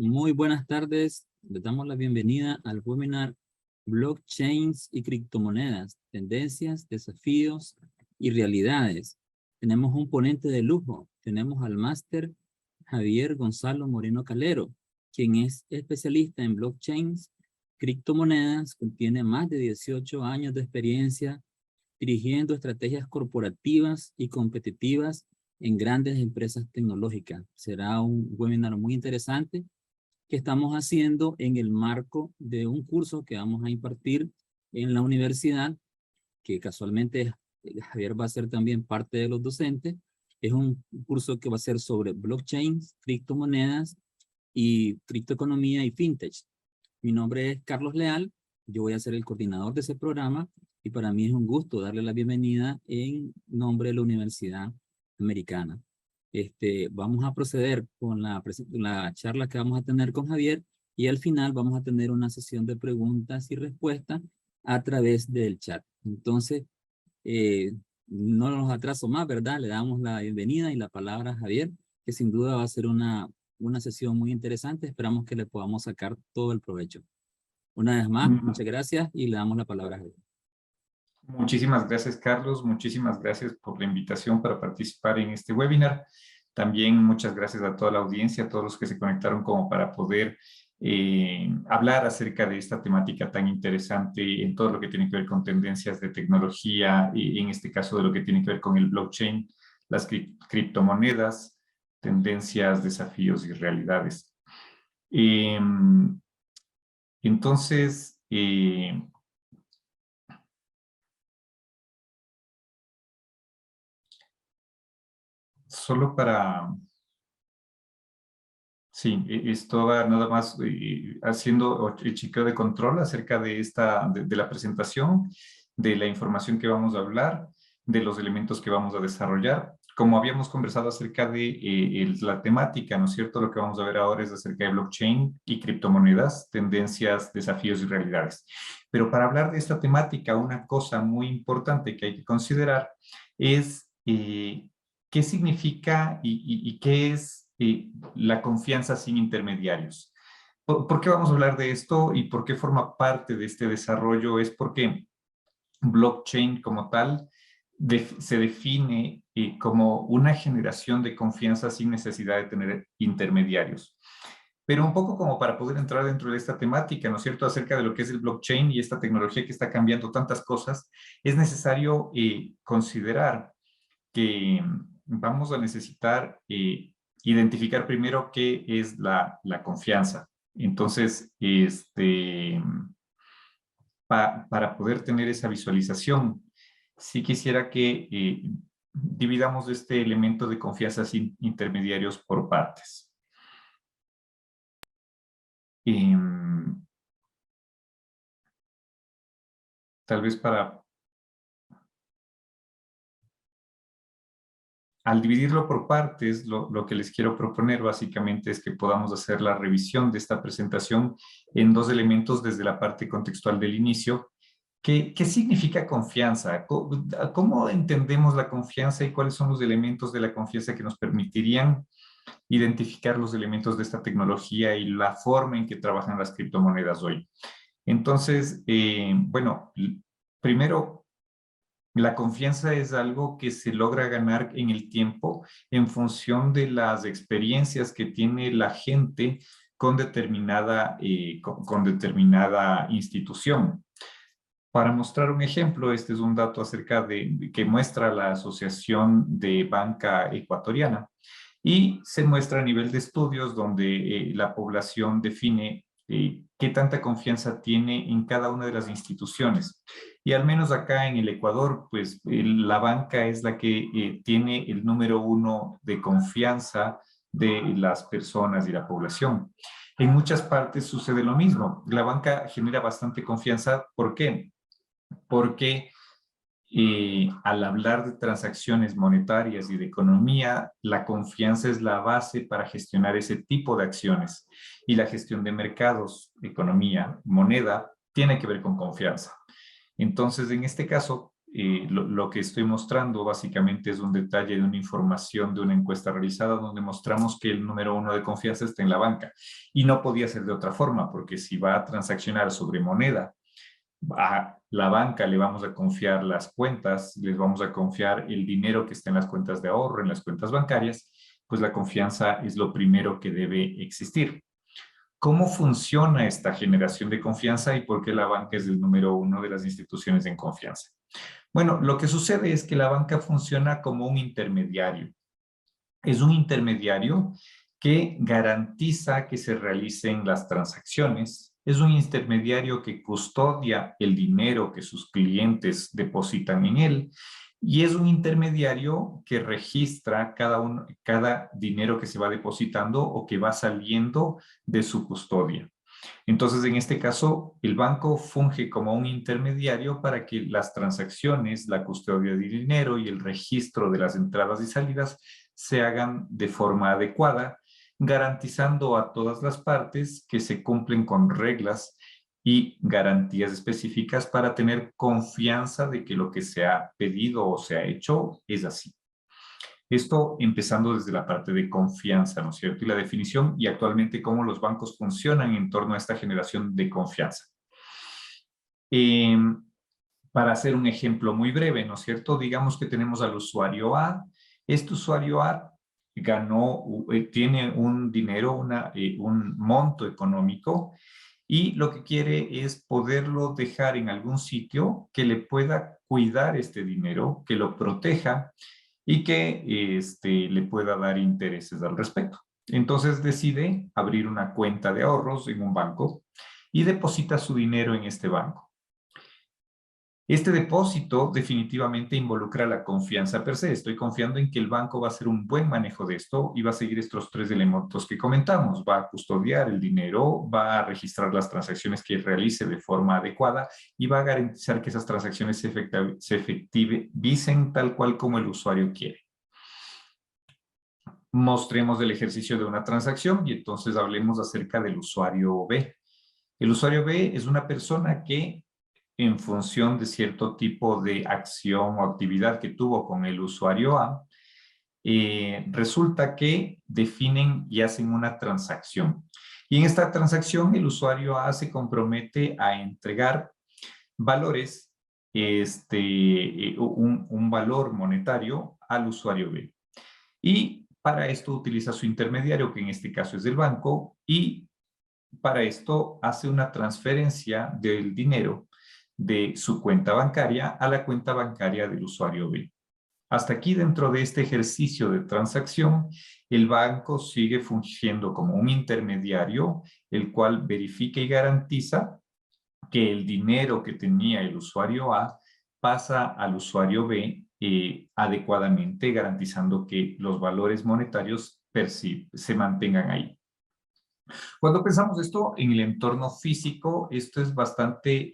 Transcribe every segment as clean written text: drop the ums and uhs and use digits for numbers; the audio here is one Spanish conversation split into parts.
Muy buenas tardes. Les damos la bienvenida al webinar Blockchains y criptomonedas, tendencias, desafíos y realidades. Tenemos un ponente de lujo. Tenemos al máster Javier Gonzalo Moreno Calero, quien es especialista en blockchains, criptomonedas, tiene más de 18 años de experiencia dirigiendo estrategias corporativas y competitivas en grandes empresas tecnológicas. Será un webinar muy interesante que estamos haciendo en el marco de un curso que vamos a impartir en la universidad, que casualmente Javier va a ser también parte de los docentes. Es un curso que va a ser sobre blockchains, criptomonedas y criptoeconomía y fintech. Mi nombre es Carlos Leal, yo voy a ser el coordinador de ese programa y para mí es un gusto darle la bienvenida en nombre de la Universidad Americana. Vamos a proceder con la charla que vamos a tener con Javier y al final vamos a tener una sesión de preguntas y respuestas a través del chat. Entonces, no nos atraso más, ¿verdad? Le damos la bienvenida y la palabra a Javier, que sin duda va a ser una sesión muy interesante. Esperamos que le podamos sacar todo el provecho. Una vez más, muchas gracias y le damos la palabra a Javier. Muchísimas gracias, Carlos. Muchísimas gracias por la invitación para participar en este webinar. También muchas gracias a toda la audiencia, a todos los que se conectaron como para poder hablar acerca de esta temática tan interesante en todo lo que tiene que ver con tendencias de tecnología, y en este caso de lo que tiene que ver con el blockchain, las criptomonedas, tendencias, desafíos y realidades. Entonces, solo para... Sí, estaba nada más haciendo el chequeo de control acerca de de la presentación, de la información que vamos a hablar, de los elementos que vamos a desarrollar. Como habíamos conversado acerca de la temática, ¿no es cierto? Lo que vamos a ver ahora es acerca de blockchain y criptomonedas, tendencias, desafíos y realidades. Pero para hablar de esta temática, una cosa muy importante que hay que considerar es qué significa y qué es la confianza sin intermediarios. ¿Por qué vamos a hablar de esto y por qué forma parte de este desarrollo? Es porque blockchain como tal se define como una generación de confianza sin necesidad de tener intermediarios. Pero un poco como para poder entrar dentro de esta temática, ¿no es cierto?, acerca de lo que es el blockchain y esta tecnología que está cambiando tantas cosas, es necesario considerar que vamos a necesitar identificar primero qué es la confianza. Entonces, para poder tener esa visualización, sí quisiera que dividamos este elemento de confianza sin intermediarios por partes. Tal vez al dividirlo por partes, lo que les quiero proponer básicamente es que podamos hacer la revisión de esta presentación en dos elementos desde la parte contextual del inicio. ¿Qué significa confianza? ¿Cómo entendemos la confianza y cuáles son los elementos de la confianza que nos permitirían identificar los elementos de esta tecnología y la forma en que trabajan las criptomonedas hoy? Entonces, bueno, primero, la confianza es algo que se logra ganar en el tiempo en función de las experiencias que tiene la gente con determinada institución. Para mostrar un ejemplo, este es un dato acerca que muestra la Asociación de Banca Ecuatoriana y se muestra a nivel de estudios donde la población define qué tanta confianza tiene en cada una de las instituciones. Y al menos acá en el Ecuador, pues la banca es la que tiene el número 1 de confianza de las personas y la población. En muchas partes sucede lo mismo. La banca genera bastante confianza. ¿Por qué? Porque al hablar de transacciones monetarias y de economía, la confianza es la base para gestionar ese tipo de acciones. Y la gestión de mercados, economía, moneda, tiene que ver con confianza. Entonces, en este caso, Lo que estoy mostrando básicamente es un detalle de una información de una encuesta realizada donde mostramos que el número 1 de confianza está en la banca. Y no podía ser de otra forma, porque si va a transaccionar sobre moneda, a la banca le vamos a confiar las cuentas, les vamos a confiar el dinero que está en las cuentas de ahorro, en las cuentas bancarias, pues la confianza es lo primero que debe existir. ¿Cómo funciona esta generación de confianza y por qué la banca es el número 1 de las instituciones en confianza? Bueno, lo que sucede es que la banca funciona como un intermediario. Es un intermediario que garantiza que se realicen las transacciones. Es un intermediario que custodia el dinero que sus clientes depositan en él. Y es un intermediario que registra cada dinero que se va depositando o que va saliendo de su custodia. Entonces, en este caso, el banco funge como un intermediario para que las transacciones, la custodia de dinero y el registro de las entradas y salidas se hagan de forma adecuada, garantizando a todas las partes que se cumplen con reglas y garantías específicas para tener confianza de que lo que se ha pedido o se ha hecho es así. Esto empezando desde la parte de confianza, ¿no es cierto? Y la definición y actualmente cómo los bancos funcionan en torno a esta generación de confianza. Para hacer un ejemplo muy breve, ¿no es cierto? Digamos que tenemos al usuario A. Este usuario A tiene un dinero, un monto económico y lo que quiere es poderlo dejar en algún sitio que le pueda cuidar este dinero, que lo proteja y que le pueda dar intereses al respecto. Entonces decide abrir una cuenta de ahorros en un banco y deposita su dinero en este banco. Este depósito definitivamente involucra la confianza per se. Estoy confiando en que el banco va a hacer un buen manejo de esto y va a seguir estos 3 elementos que comentamos. Va a custodiar el dinero, va a registrar las transacciones que realice de forma adecuada y va a garantizar que esas transacciones se efectivicen tal cual como el usuario quiere. Mostremos el ejercicio de una transacción y entonces hablemos acerca del usuario B. El usuario B es una persona que en función de cierto tipo de acción o actividad que tuvo con el usuario A, resulta que definen y hacen una transacción. Y en esta transacción el usuario A se compromete a entregar valores, un valor monetario al usuario B. Y para esto utiliza su intermediario, que en este caso es el banco, y para esto hace una transferencia del dinero de su cuenta bancaria a la cuenta bancaria del usuario B. Hasta aquí, dentro de este ejercicio de transacción, el banco sigue fungiendo como un intermediario, el cual verifica y garantiza que el dinero que tenía el usuario A pasa al usuario B adecuadamente, garantizando que los valores monetarios se mantengan ahí. Cuando pensamos esto en el entorno físico, esto es bastante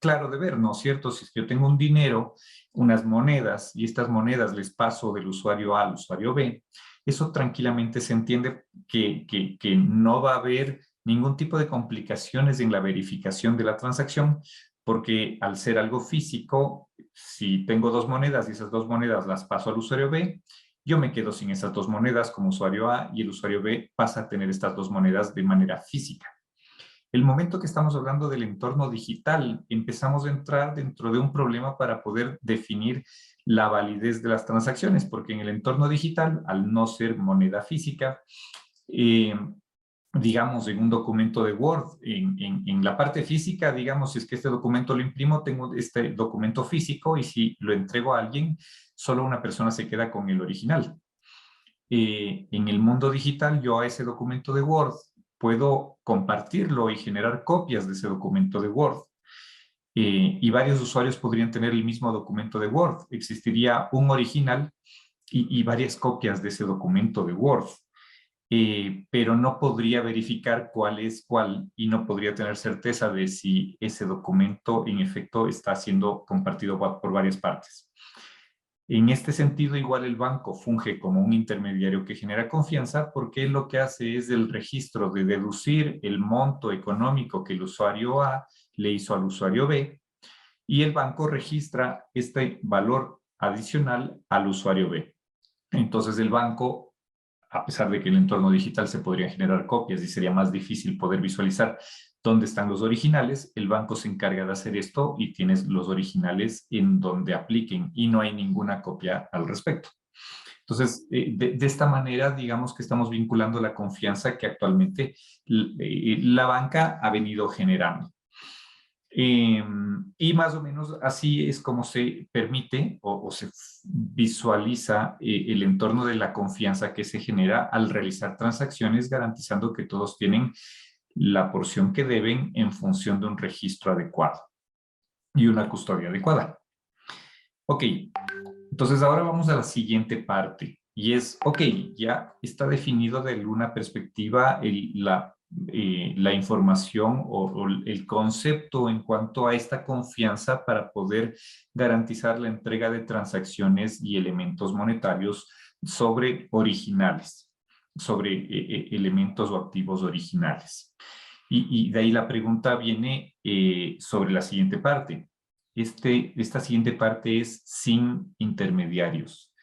claro de ver, ¿no es cierto? Si yo tengo un dinero, unas monedas, y estas monedas les paso del usuario A al usuario B, eso tranquilamente se entiende que no va a haber ningún tipo de complicaciones en la verificación de la transacción, porque al ser algo físico, si tengo 2 monedas y esas 2 monedas las paso al usuario B, yo me quedo sin esas 2 monedas como usuario A y el usuario B pasa a tener estas 2 monedas de manera física. El momento que estamos hablando del entorno digital, empezamos a entrar dentro de un problema para poder definir la validez de las transacciones, porque en el entorno digital, al no ser moneda física, digamos, en un documento de Word, en la parte física, digamos, si es que este documento lo imprimo, tengo este documento físico y si lo entrego a alguien, solo una persona se queda con el original. En el mundo digital, yo a ese documento de Word puedo compartirlo y generar copias de ese documento de Word. Y varios usuarios podrían tener el mismo documento de Word. Existiría un original y varias copias de ese documento de Word. Pero no podría verificar cuál es cuál y no podría tener certeza de si ese documento en efecto está siendo compartido por varias partes. En este sentido, igual el banco funge como un intermediario que genera confianza porque lo que hace es el registro de deducir el monto económico que el usuario A le hizo al usuario B y el banco registra este valor adicional al usuario B. Entonces el banco, a pesar de que en el entorno digital se podrían generar copias y sería más difícil poder visualizar dónde están los originales, el banco se encarga de hacer esto y tienes los originales en donde apliquen y no hay ninguna copia al respecto. Entonces, de esta manera, digamos que estamos vinculando la confianza que actualmente la banca ha venido generando. Y más o menos así es como se permite o se visualiza el entorno de la confianza que se genera al realizar transacciones, garantizando que todos tienen la porción que deben en función de un registro adecuado y una custodia adecuada. Ok, entonces ahora vamos a la siguiente parte y es, ok, ya está definido de alguna perspectiva la información o el concepto en cuanto a esta confianza para poder garantizar la entrega de transacciones y elementos monetarios sobre originales, sobre elementos o activos originales. Y de ahí la pregunta viene sobre la siguiente parte. Esta siguiente parte es sin intermediarios.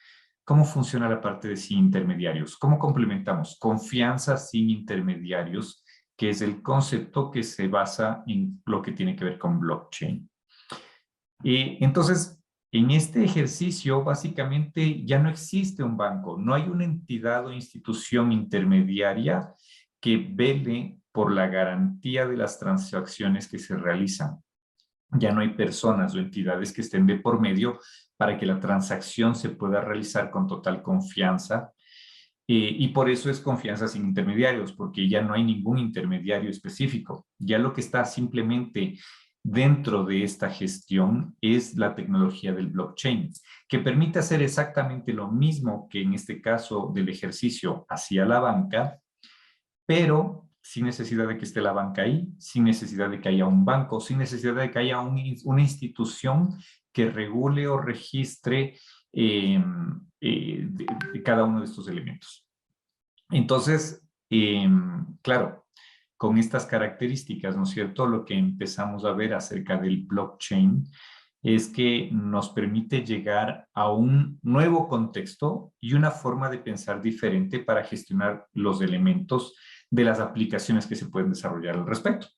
¿Cómo funciona la parte de sin intermediarios? ¿Cómo complementamos? Confianza sin intermediarios, que es el concepto que se basa en lo que tiene que ver con blockchain. Entonces, en este ejercicio, básicamente ya no existe un banco, no hay una entidad o institución intermediaria que vele por la garantía de las transacciones que se realizan. Ya no hay personas o entidades que estén de por medio para que la transacción se pueda realizar con total confianza. Y por eso es confianza sin intermediarios, porque ya no hay ningún intermediario específico. Ya lo que está simplemente dentro de esta gestión es la tecnología del blockchain, que permite hacer exactamente lo mismo que en este caso del ejercicio hacia la banca, pero sin necesidad de que esté la banca ahí, sin necesidad de que haya un banco, sin necesidad de que haya una institución que regule o registre de cada uno de estos elementos. Entonces, claro, con estas características, ¿no es cierto? Lo que empezamos a ver acerca del blockchain es que nos permite llegar a un nuevo contexto y una forma de pensar diferente para gestionar los elementos de las aplicaciones que se pueden desarrollar al respecto.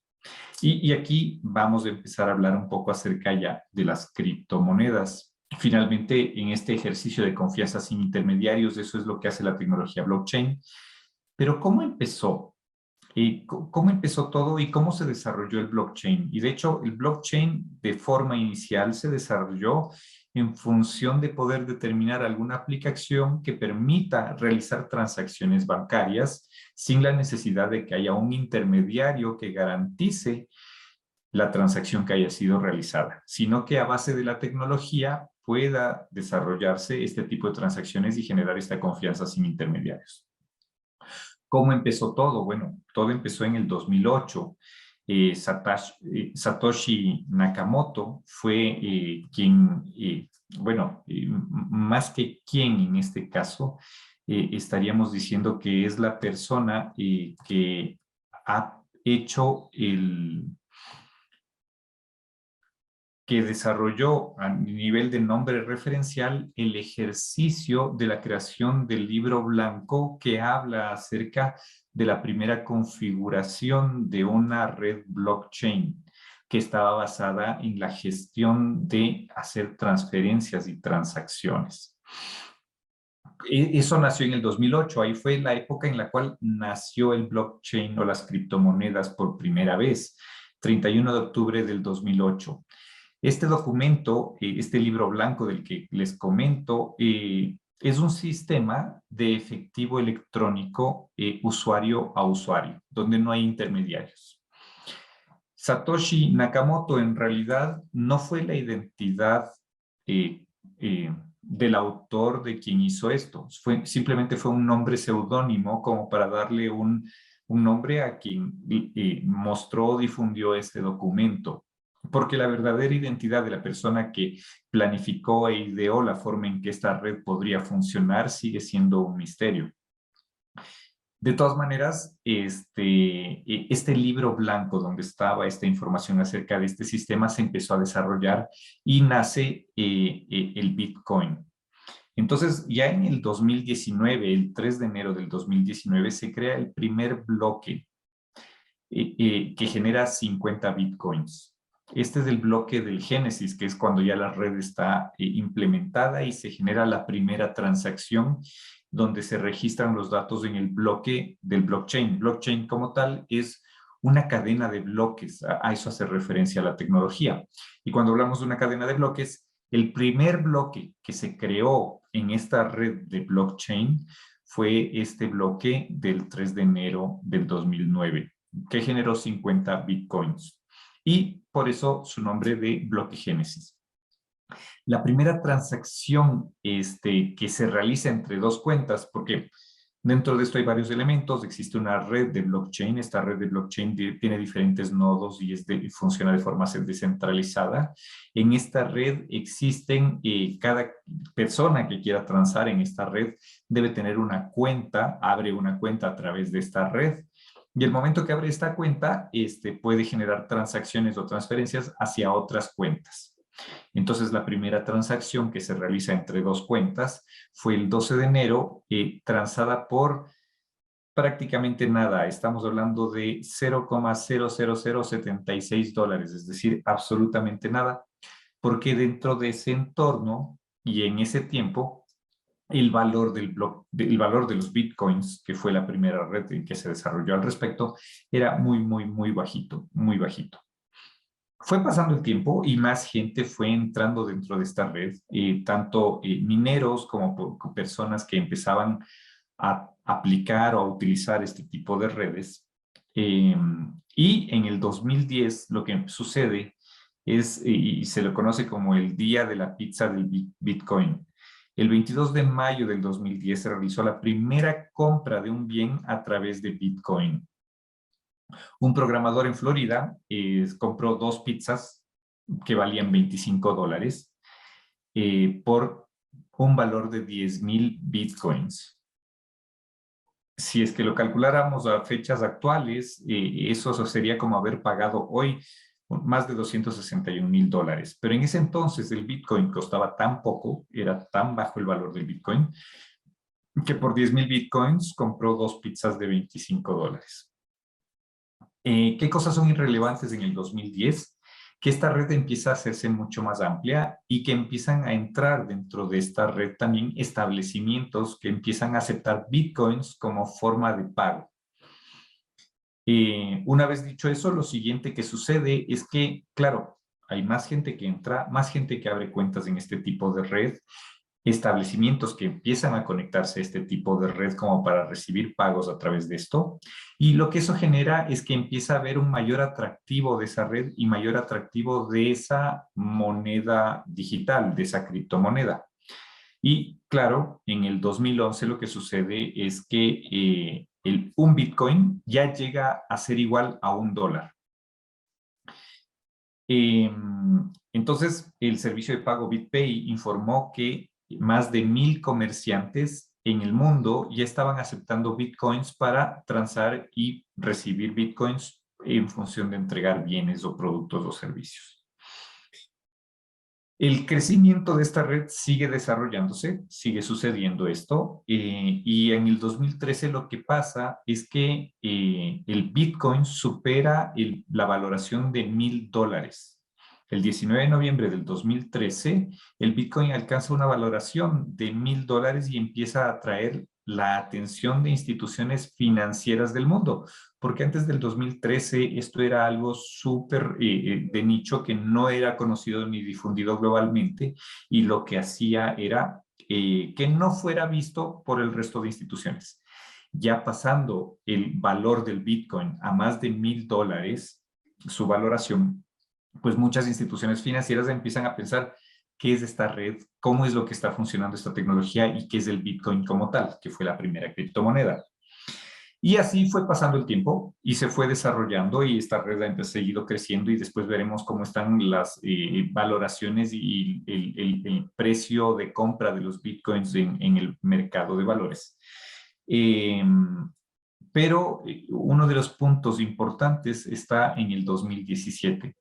Y aquí vamos a empezar a hablar un poco acerca ya de las criptomonedas. Finalmente, en este ejercicio de confianza sin intermediarios, eso es lo que hace la tecnología blockchain. Pero ¿cómo empezó? ¿Cómo empezó todo y cómo se desarrolló el blockchain? Y de hecho, el blockchain de forma inicial se desarrolló en función de poder determinar alguna aplicación que permita realizar transacciones bancarias sin la necesidad de que haya un intermediario que garantice la transacción que haya sido realizada, sino que a base de la tecnología pueda desarrollarse este tipo de transacciones y generar esta confianza sin intermediarios. ¿Cómo empezó todo? Bueno, todo empezó en el 2008. Satoshi Nakamoto fue quien, más que quien en este caso, estaríamos diciendo que es la persona que ha hecho que desarrolló a nivel de nombre referencial el ejercicio de la creación del libro blanco que habla acerca de la primera configuración de una red blockchain que estaba basada en la gestión de hacer transferencias y transacciones. Eso nació en el 2008, ahí fue la época en la cual nació el blockchain o las criptomonedas por primera vez, 31 de octubre del 2008. Este documento, este libro blanco del que les comento, es un sistema de efectivo electrónico usuario a usuario, donde no hay intermediarios. Satoshi Nakamoto en realidad no fue la identidad del autor de quien hizo esto. Simplemente fue un nombre seudónimo como para darle un nombre a quien mostró o difundió este documento. Porque la verdadera identidad de la persona que planificó e ideó la forma en que esta red podría funcionar sigue siendo un misterio. De todas maneras, este libro blanco donde estaba esta información acerca de este sistema se empezó a desarrollar y nace el Bitcoin. Entonces, ya en el 2019, el 3 de enero del 2019, se crea el primer bloque que genera 50 Bitcoins. Este es el bloque del Génesis, que es cuando ya la red está implementada y se genera la primera transacción donde se registran los datos en el bloque del blockchain. Blockchain como tal es una cadena de bloques, a eso hace referencia a la tecnología. Y cuando hablamos de una cadena de bloques, el primer bloque que se creó en esta red de blockchain fue este bloque del 3 de enero del 2009, que generó 50 bitcoins. Y por eso su nombre de bloque Génesis. La primera transacción que se realiza entre dos cuentas, porque dentro de esto hay varios elementos, existe una red de blockchain, esta red de blockchain tiene diferentes nodos y funciona de forma descentralizada. En esta red existen, cada persona que quiera transar en esta red debe tener una cuenta, abre una cuenta a través de esta red. Y el momento que abre esta cuenta, puede generar transacciones o transferencias hacia otras cuentas. Entonces, la primera transacción que se realiza entre dos cuentas fue el 12 de enero, transada por prácticamente nada. Estamos hablando de $0,00076, es decir, absolutamente nada, porque dentro de ese entorno y en ese tiempo, el valor el valor de los bitcoins, que fue la primera red en que se desarrolló al respecto, era muy, muy, muy bajito, muy bajito. Fue pasando el tiempo y más gente fue entrando dentro de esta red, tanto mineros como personas que empezaban a aplicar o a utilizar este tipo de redes. Y en el 2010 lo que sucede es, y se lo conoce como el Día de la Pizza del Bitcoin. El 22 de mayo del 2010 se realizó la primera compra de un bien a través de Bitcoin. Un programador en Florida compró 2 pizzas que valían $25 por un valor de 10,000 bitcoins. Si es que lo calculáramos a fechas actuales, eso sería como haber pagado hoy más de $261,000. Pero en ese entonces el bitcoin costaba tan poco, era tan bajo el valor del bitcoin, que por 10,000 bitcoins compró 2 pizzas de $25. ¿Qué cosas son irrelevantes en el 2010? Que esta red empieza a hacerse mucho más amplia y que empiezan a entrar dentro de esta red también establecimientos que empiezan a aceptar bitcoins como forma de pago. Una vez dicho eso, lo siguiente que sucede es que, claro, hay más gente que entra, más gente que abre cuentas en este tipo de red, establecimientos que empiezan a conectarse a este tipo de red como para recibir pagos a través de esto. Y lo que eso genera es que empieza a haber un mayor atractivo de esa red y mayor atractivo de esa moneda digital, de esa criptomoneda. Y claro, en el 2011 lo que sucede es que un Bitcoin ya llega a ser igual a $1. Entonces, el servicio de pago BitPay informó que más de 1,000 comerciantes en el mundo ya estaban aceptando bitcoins para transar y recibir bitcoins en función de entregar bienes o productos o servicios. El crecimiento de esta red sigue desarrollándose, sigue sucediendo esto, y en el 2013 lo que pasa es que el Bitcoin supera la valoración de $1,000. El 19 de noviembre del 2013, el Bitcoin alcanza una valoración de $1,000 y empieza a atraer la atención de instituciones financieras del mundo, porque antes del 2013 esto era algo súper de nicho que no era conocido ni difundido globalmente, y lo que hacía era que no fuera visto por el resto de instituciones. Ya pasando el valor del Bitcoin a más de $1,000, su valoración, pues muchas instituciones financieras empiezan a pensar qué es esta red, cómo es lo que está funcionando esta tecnología y qué es el Bitcoin como tal, que fue la primera criptomoneda. Y así fue pasando el tiempo y se fue desarrollando y esta red ha seguido creciendo, y después veremos cómo están las valoraciones y el precio de compra de los bitcoins en el mercado de valores. Pero uno de los puntos importantes está en el 2017,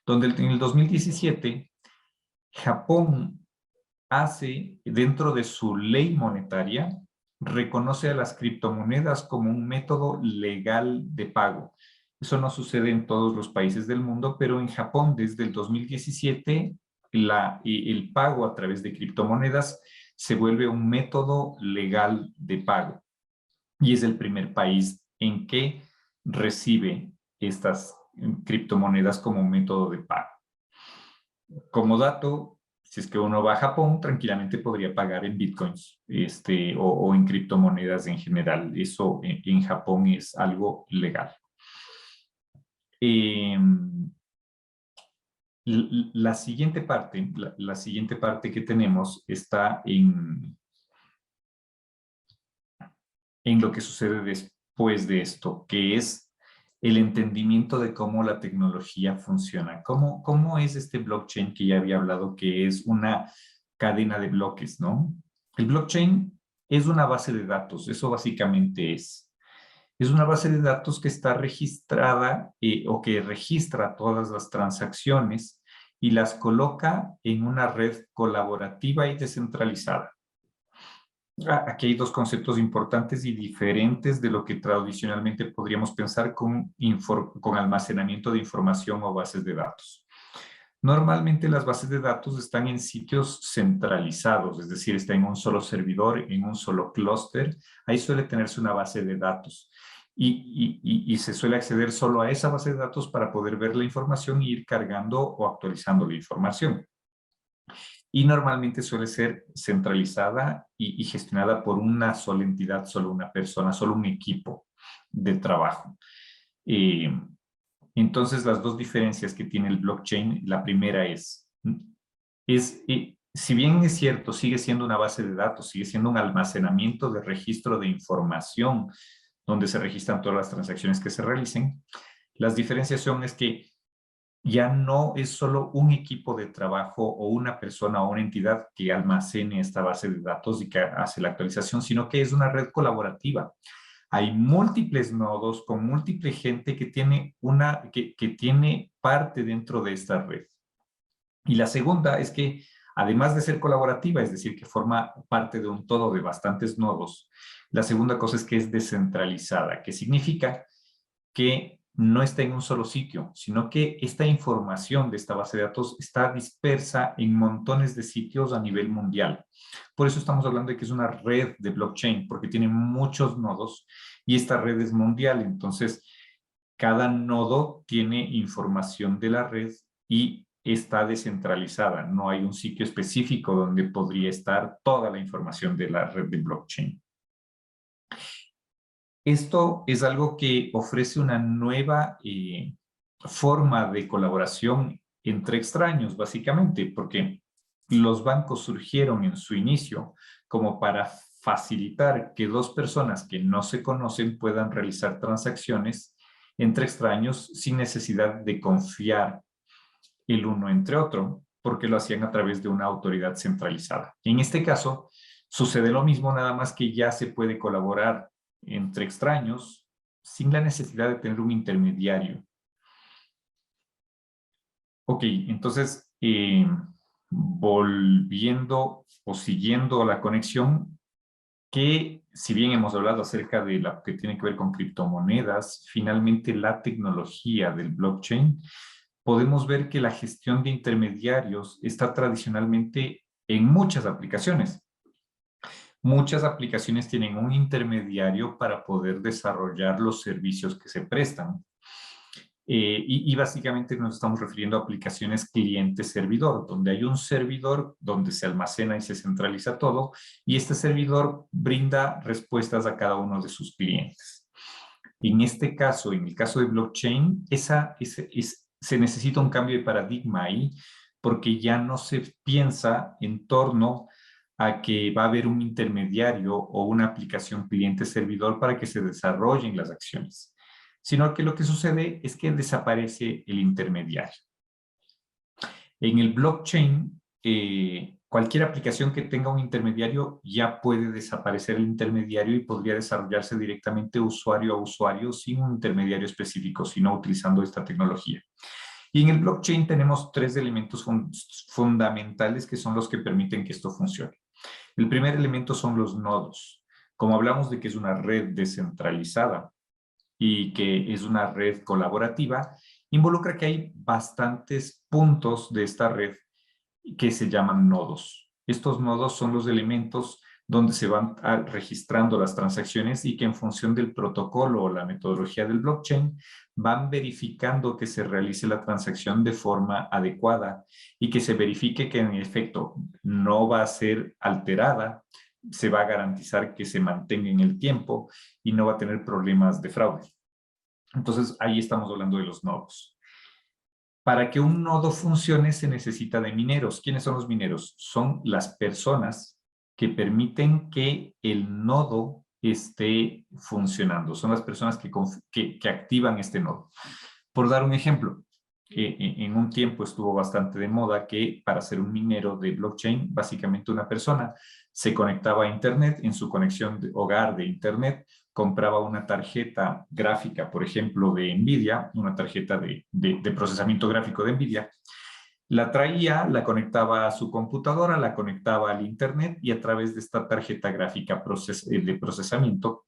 donde en el 2017 Japón hace, dentro de su ley monetaria, reconoce a las criptomonedas como un método legal de pago. Eso no sucede en todos los países del mundo, pero en Japón desde el 2017 el pago a través de criptomonedas se vuelve un método legal de pago. Y es el primer país en que recibe estas criptomonedas como método de pago. Como dato, si es que uno va a Japón, tranquilamente podría pagar en bitcoins o en criptomonedas en general. Eso en Japón es algo legal. La siguiente parte que tenemos está en lo que sucede después de esto, que es el entendimiento de cómo la tecnología funciona. ¿Cómo es este blockchain que ya había hablado, que es una cadena de bloques, ¿no? El blockchain es una base de datos, eso básicamente es. Es una base de datos que está registrada o que registra todas las transacciones y las coloca en una red colaborativa y descentralizada. Aquí hay dos conceptos importantes y diferentes de lo que tradicionalmente podríamos pensar con almacenamiento de información o bases de datos. Normalmente las bases de datos están en sitios centralizados, es decir, está en un solo servidor, en un solo clúster. Ahí suele tenerse una base de datos y se suele acceder solo a esa base de datos para poder ver la información e ir cargando o actualizando la información. Y normalmente suele ser centralizada y gestionada por una sola entidad, solo una persona, solo un equipo de trabajo. Entonces, las dos diferencias que tiene el blockchain, la primera si bien es cierto, sigue siendo una base de datos, sigue siendo un almacenamiento de registro de información donde se registran todas las transacciones que se realicen, las diferencias son que ya no es solo un equipo de trabajo o una persona o una entidad que almacene esta base de datos y que hace la actualización, sino que es una red colaborativa. Hay múltiples nodos con múltiple gente que tiene, que tiene parte dentro de esta red. Y la segunda es que, además de ser colaborativa, es decir, que forma parte de un todo de bastantes nodos, la segunda cosa es que es descentralizada, que significa que no está en un solo sitio, sino que esta información de esta base de datos está dispersa en montones de sitios a nivel mundial. Por eso estamos hablando de que es una red de blockchain, porque tiene muchos nodos y esta red es mundial. Entonces, cada nodo tiene información de la red y está descentralizada. No hay un sitio específico donde podría estar toda la información de la red de blockchain. Esto es algo que ofrece una nueva forma de colaboración entre extraños, básicamente, porque los bancos surgieron en su inicio como para facilitar que dos personas que no se conocen puedan realizar transacciones entre extraños sin necesidad de confiar el uno entre otro, porque lo hacían a través de una autoridad centralizada. En este caso, sucede lo mismo, nada más que ya se puede colaborar entre extraños sin la necesidad de tener un intermediario. Ok, entonces, volviendo o siguiendo la conexión, que si bien hemos hablado acerca de lo que tiene que ver con criptomonedas, finalmente la tecnología del blockchain, podemos ver que la gestión de intermediarios está tradicionalmente en muchas aplicaciones. Muchas aplicaciones tienen un intermediario para poder desarrollar los servicios que se prestan. Y básicamente nos estamos refiriendo a aplicaciones cliente-servidor, donde hay un servidor donde se almacena y se centraliza todo, y este servidor brinda respuestas a cada uno de sus clientes. En este caso, en el caso de blockchain, se necesita un cambio de paradigma ahí, porque ya no se piensa en torno a que va a haber un intermediario o una aplicación cliente-servidor para que se desarrollen las acciones, sino que lo que sucede es que desaparece el intermediario. En el blockchain, cualquier aplicación que tenga un intermediario ya puede desaparecer el intermediario y podría desarrollarse directamente usuario a usuario sin un intermediario específico, sino utilizando esta tecnología. Y en el blockchain tenemos tres elementos fundamentales que son los que permiten que esto funcione. El primer elemento son los nodos. Como hablamos de que es una red descentralizada y que es una red colaborativa, involucra que hay bastantes puntos de esta red que se llaman nodos. Estos nodos son los elementos donde se van registrando las transacciones y que en función del protocolo o la metodología del blockchain van verificando que se realice la transacción de forma adecuada y que se verifique que en efecto no va a ser alterada, se va a garantizar que se mantenga en el tiempo y no va a tener problemas de fraude. Entonces ahí estamos hablando de los nodos. Para que un nodo funcione se necesita de mineros. ¿Quiénes son los mineros? Son las personas que permiten que el nodo esté funcionando. Son las personas que activan este nodo. Por dar un ejemplo, en un tiempo estuvo bastante de moda que para ser un minero de blockchain, básicamente una persona se conectaba a Internet, en su conexión de hogar de Internet, compraba una tarjeta gráfica, por ejemplo, de NVIDIA, una tarjeta de procesamiento gráfico de NVIDIA, la traía, la conectaba a su computadora, la conectaba al Internet y a través de esta tarjeta gráfica de procesamiento,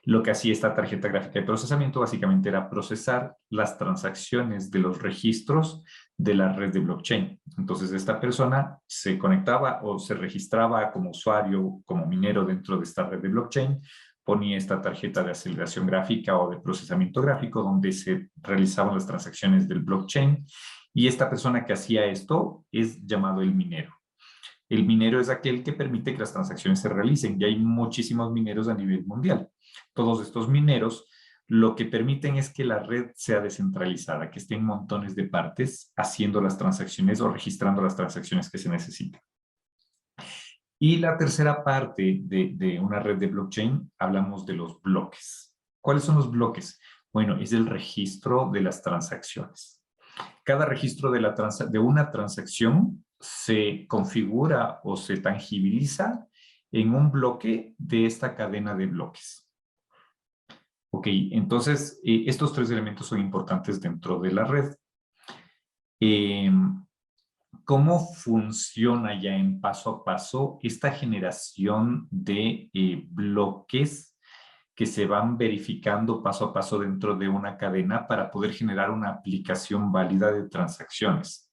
lo que hacía esta tarjeta gráfica de procesamiento básicamente era procesar las transacciones de los registros de la red de blockchain. Entonces esta persona se conectaba o se registraba como usuario, como minero dentro de esta red de blockchain, ponía esta tarjeta de aceleración gráfica o de procesamiento gráfico donde se realizaban las transacciones del blockchain y esta persona que hacía esto es llamado el minero. El minero es aquel que permite que las transacciones se realicen y hay muchísimos mineros a nivel mundial. Todos estos mineros lo que permiten es que la red sea descentralizada, que estén montones de partes haciendo las transacciones o registrando las transacciones que se necesitan. Y la tercera parte de una red de blockchain, hablamos de los bloques. ¿Cuáles son los bloques? Bueno, es el registro de las transacciones. Cada registro de una transacción se configura o se tangibiliza en un bloque de esta cadena de bloques. Ok, entonces estos tres elementos son importantes dentro de la red. ¿Cómo funciona ya en paso a paso esta generación de bloques que se van verificando paso a paso dentro de una cadena para poder generar una aplicación válida de transacciones?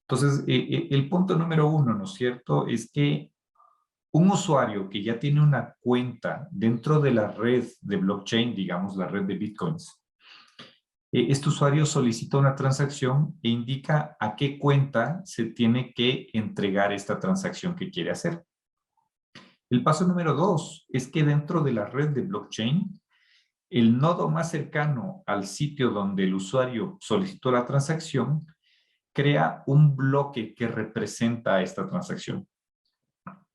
Entonces, el punto número uno, ¿no es cierto?, es que un usuario que ya tiene una cuenta dentro de la red de blockchain, digamos la red de Bitcoins, este usuario solicita una transacción e indica a qué cuenta se tiene que entregar esta transacción que quiere hacer. El paso número dos es que dentro de la red de blockchain, el nodo más cercano al sitio donde el usuario solicitó la transacción crea un bloque que representa esta transacción.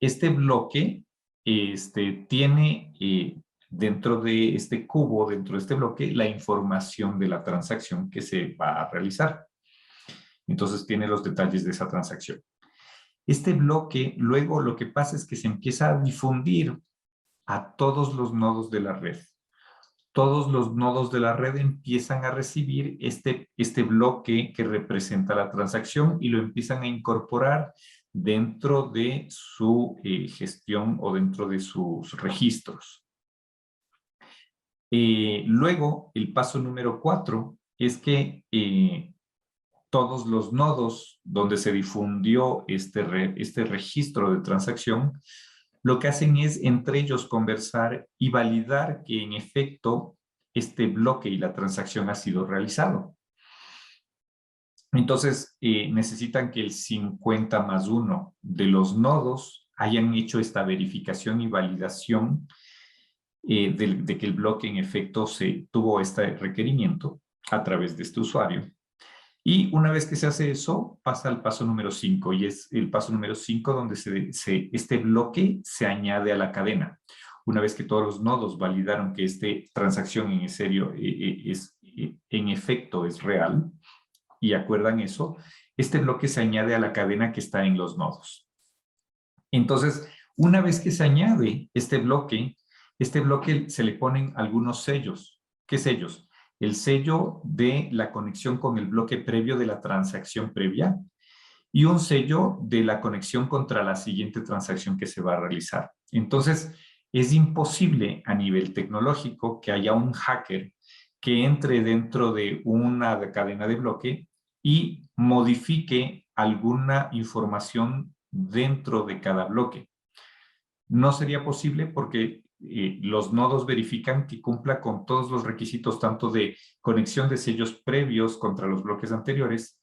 Este bloque tiene dentro de este cubo, dentro de este bloque, la información de la transacción que se va a realizar. Entonces tiene los detalles de esa transacción. Este bloque, luego lo que pasa es que se empieza a difundir a todos los nodos de la red. Todos los nodos de la red empiezan a recibir este bloque que representa la transacción y lo empiezan a incorporar dentro de su gestión o dentro de sus registros. Luego, el paso número 4 es que todos los nodos donde se difundió este registro de transacción, lo que hacen es entre ellos conversar y validar que en efecto este bloque y la transacción ha sido realizado. Entonces, necesitan que el 50+1 de los nodos hayan hecho esta verificación y validación de que el bloque en efecto tuvo este requerimiento a través de este usuario. Y una vez que se hace eso, pasa al paso número 5, y es el paso número 5 donde este bloque se añade a la cadena. Una vez que todos los nodos validaron que esta transacción en efecto es real, y acuerdan eso, este bloque se añade a la cadena que está en los nodos. Entonces, una vez que se añade este bloque se le ponen algunos sellos. ¿Qué sellos? El sello de la conexión con el bloque previo de la transacción previa y un sello de la conexión contra la siguiente transacción que se va a realizar. Entonces, es imposible a nivel tecnológico que haya un hacker que entre dentro de una cadena de bloque y modifique alguna información dentro de cada bloque. No sería posible porque los nodos verifican que cumpla con todos los requisitos, tanto de conexión de sellos previos contra los bloques anteriores,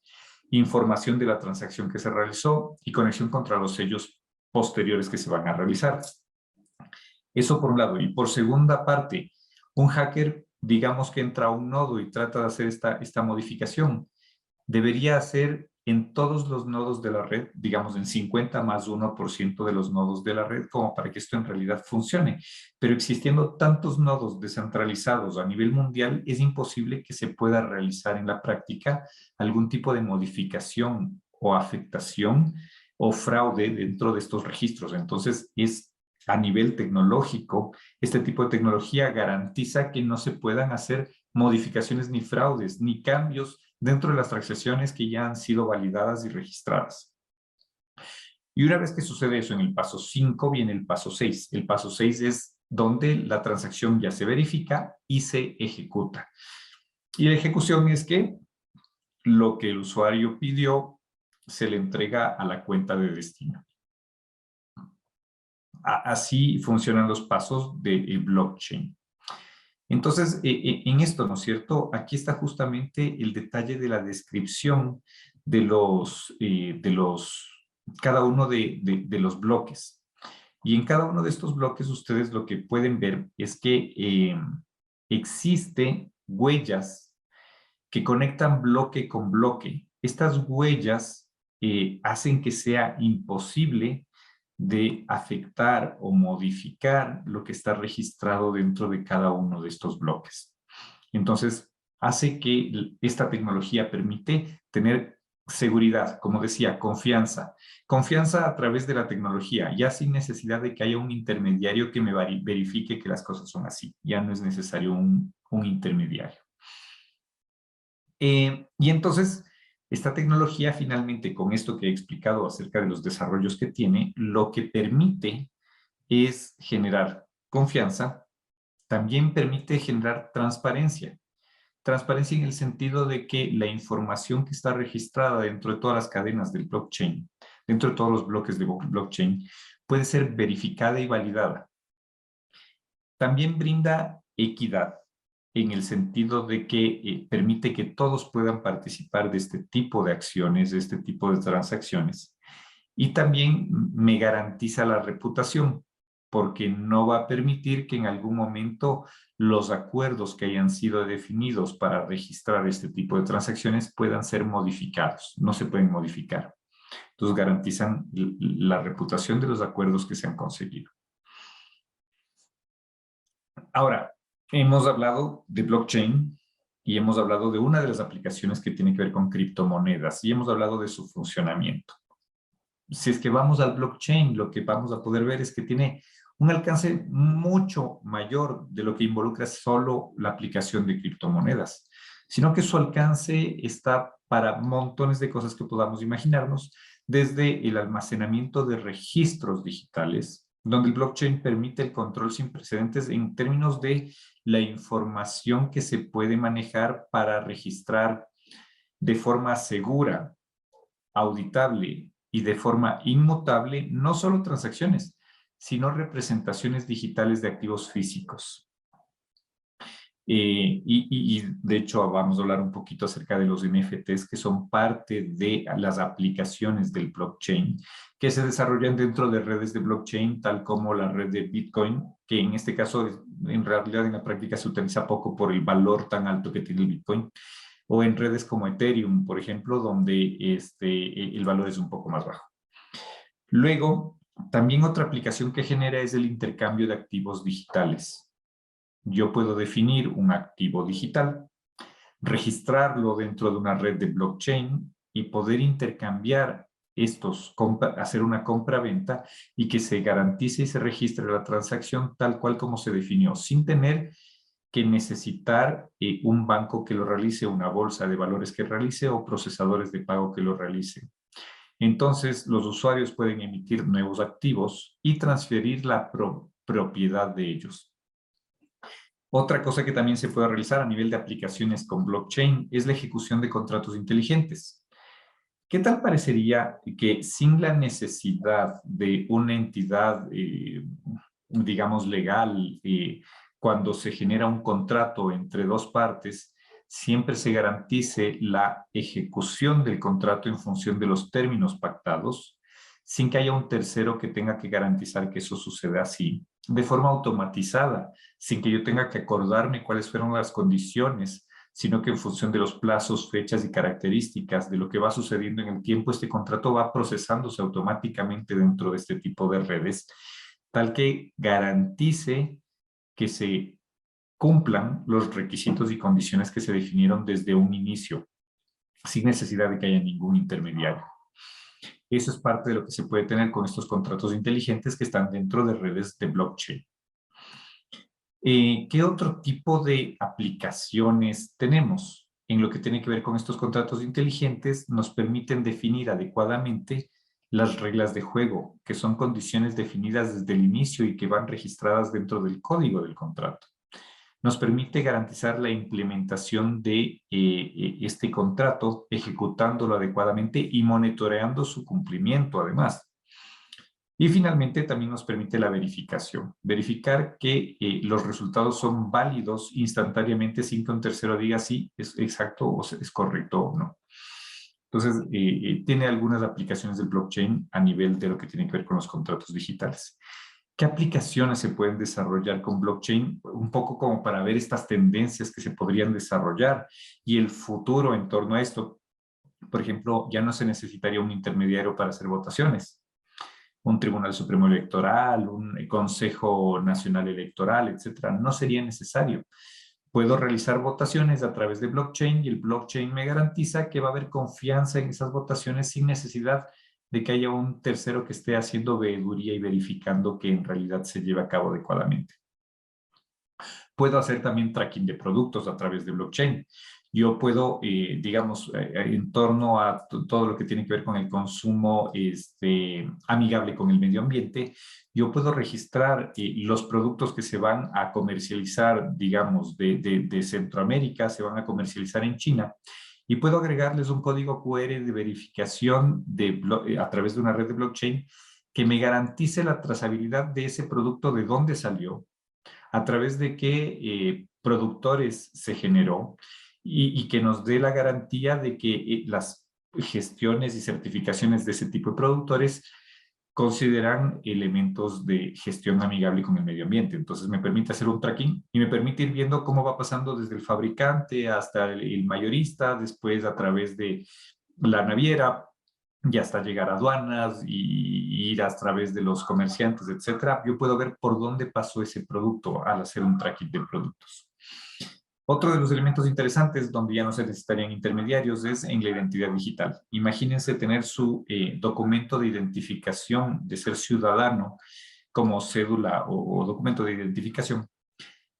información de la transacción que se realizó y conexión contra los sellos posteriores que se van a realizar. Eso por un lado. Y por segunda parte, un hacker, digamos que entra a un nodo y trata de hacer esta modificación, debería hacer en todos los nodos de la red, digamos en 50 más 1% de los nodos de la red, como para que esto en realidad funcione. Pero existiendo tantos nodos descentralizados a nivel mundial, es imposible que se pueda realizar en la práctica algún tipo de modificación o afectación o fraude dentro de estos registros. Entonces, es a nivel tecnológico, este tipo de tecnología garantiza que no se puedan hacer modificaciones ni fraudes, ni cambios dentro de las transacciones que ya han sido validadas y registradas. Y una vez que sucede eso en el paso 5, viene el paso 6. El paso 6 es donde la transacción ya se verifica y se ejecuta. Y la ejecución es que lo que el usuario pidió se le entrega a la cuenta de destino. Así funcionan los pasos del blockchain. Entonces, en esto, ¿no es cierto? Aquí está justamente el detalle de la descripción de cada uno de los bloques. Y en cada uno de estos bloques ustedes lo que pueden ver es que existen huellas que conectan bloque con bloque. Estas huellas hacen que sea imposible de afectar o modificar lo que está registrado dentro de cada uno de estos bloques. Entonces, hace que esta tecnología permite tener seguridad, como decía, confianza. Confianza a través de la tecnología, ya sin necesidad de que haya un intermediario que me verifique que las cosas son así. Ya no es necesario un intermediario. Y entonces, esta tecnología finalmente, con esto que he explicado acerca de los desarrollos que tiene, lo que permite es generar confianza, también permite generar transparencia. Transparencia en el sentido de que la información que está registrada dentro de todas las cadenas del blockchain, dentro de todos los bloques de blockchain, puede ser verificada y validada. También brinda equidad en el sentido de que permite que todos puedan participar de este tipo de acciones, de este tipo de transacciones. Y también me garantiza la reputación, porque no va a permitir que en algún momento los acuerdos que hayan sido definidos para registrar este tipo de transacciones puedan ser modificados. No se pueden modificar. Entonces garantizan la reputación de los acuerdos que se han conseguido. Ahora, hemos hablado de blockchain y hemos hablado de una de las aplicaciones que tiene que ver con criptomonedas y hemos hablado de su funcionamiento. Si es que vamos al blockchain, lo que vamos a poder ver es que tiene un alcance mucho mayor de lo que involucra solo la aplicación de criptomonedas, sino que su alcance está para montones de cosas que podamos imaginarnos, desde el almacenamiento de registros digitales, donde el blockchain permite el control sin precedentes en términos de la información que se puede manejar para registrar de forma segura, auditable y de forma inmutable, no solo transacciones, sino representaciones digitales de activos físicos. Y de hecho vamos a hablar un poquito acerca de los NFTs, que son parte de las aplicaciones del blockchain, que se desarrollan dentro de redes de blockchain, tal como la red de Bitcoin, que en este caso en realidad en la práctica se utiliza poco por el valor tan alto que tiene el Bitcoin, o en redes como Ethereum, por ejemplo, donde el valor es un poco más bajo. Luego, también otra aplicación que genera es el intercambio de activos digitales. Yo puedo definir un activo digital, registrarlo dentro de una red de blockchain y poder intercambiar hacer una compra-venta y que se garantice y se registre la transacción tal cual como se definió, sin tener que necesitar un banco que lo realice, una bolsa de valores que realice o procesadores de pago que lo realicen. Entonces, los usuarios pueden emitir nuevos activos y transferir la propiedad de ellos. Otra cosa que también se puede realizar a nivel de aplicaciones con blockchain es la ejecución de contratos inteligentes. ¿Qué tal parecería que sin la necesidad de una entidad, digamos, legal, cuando se genera un contrato entre dos partes, siempre se garantice la ejecución del contrato en función de los términos pactados, sin que haya un tercero que tenga que garantizar que eso suceda así, de forma automatizada, sin que yo tenga que acordarme cuáles fueron las condiciones, sino que en función de los plazos, fechas y características de lo que va sucediendo en el tiempo, este contrato va procesándose automáticamente dentro de este tipo de redes, tal que garantice que se cumplan los requisitos y condiciones que se definieron desde un inicio, sin necesidad de que haya ningún intermediario. Eso es parte de lo que se puede tener con estos contratos inteligentes que están dentro de redes de blockchain. ¿Qué otro tipo de aplicaciones tenemos? En lo que tiene que ver con estos contratos inteligentes, nos permiten definir adecuadamente las reglas de juego, que son condiciones definidas desde el inicio y que van registradas dentro del código del contrato. Nos permite garantizar la implementación de este contrato, ejecutándolo adecuadamente y monitoreando su cumplimiento, además. Y finalmente también nos permite la verificación. Verificar que los resultados son válidos instantáneamente sin que un tercero diga si es exacto o es correcto o no. Entonces, tiene algunas aplicaciones del blockchain a nivel de lo que tiene que ver con los contratos digitales. ¿Qué aplicaciones se pueden desarrollar con blockchain? Un poco como para ver estas tendencias que se podrían desarrollar y el futuro en torno a esto. Por ejemplo, ya no se necesitaría un intermediario para hacer votaciones. Un Tribunal Supremo Electoral, un Consejo Nacional Electoral, etcétera. No sería necesario. Puedo realizar votaciones a través de blockchain y el blockchain me garantiza que va a haber confianza en esas votaciones sin necesidad de que haya un tercero que esté haciendo veeduría y verificando que en realidad se lleve a cabo adecuadamente. Puedo hacer también tracking de productos a través de blockchain. Yo puedo, digamos, en torno a todo lo que tiene que ver con el consumo amigable con el medio ambiente, yo puedo registrar los productos que se van a comercializar, digamos, de Centroamérica, se van a comercializar en China, y puedo agregarles un código QR de verificación a través de una red de blockchain que me garantice la trazabilidad de ese producto, de dónde salió, a través de qué productores se generó y que nos dé la garantía de que las gestiones y certificaciones de ese tipo de productores consideran elementos de gestión amigable con el medio ambiente. Entonces me permite hacer un tracking y me permite ir viendo cómo va pasando desde el fabricante hasta el mayorista, después a través de la naviera, y hasta llegar a aduanas y ir a través de los comerciantes, etcétera. Yo puedo ver por dónde pasó ese producto al hacer un tracking de productos. Otro de los elementos interesantes donde ya no se necesitarían intermediarios es en la identidad digital. Imagínense tener su documento de identificación de ser ciudadano como cédula o documento de identificación,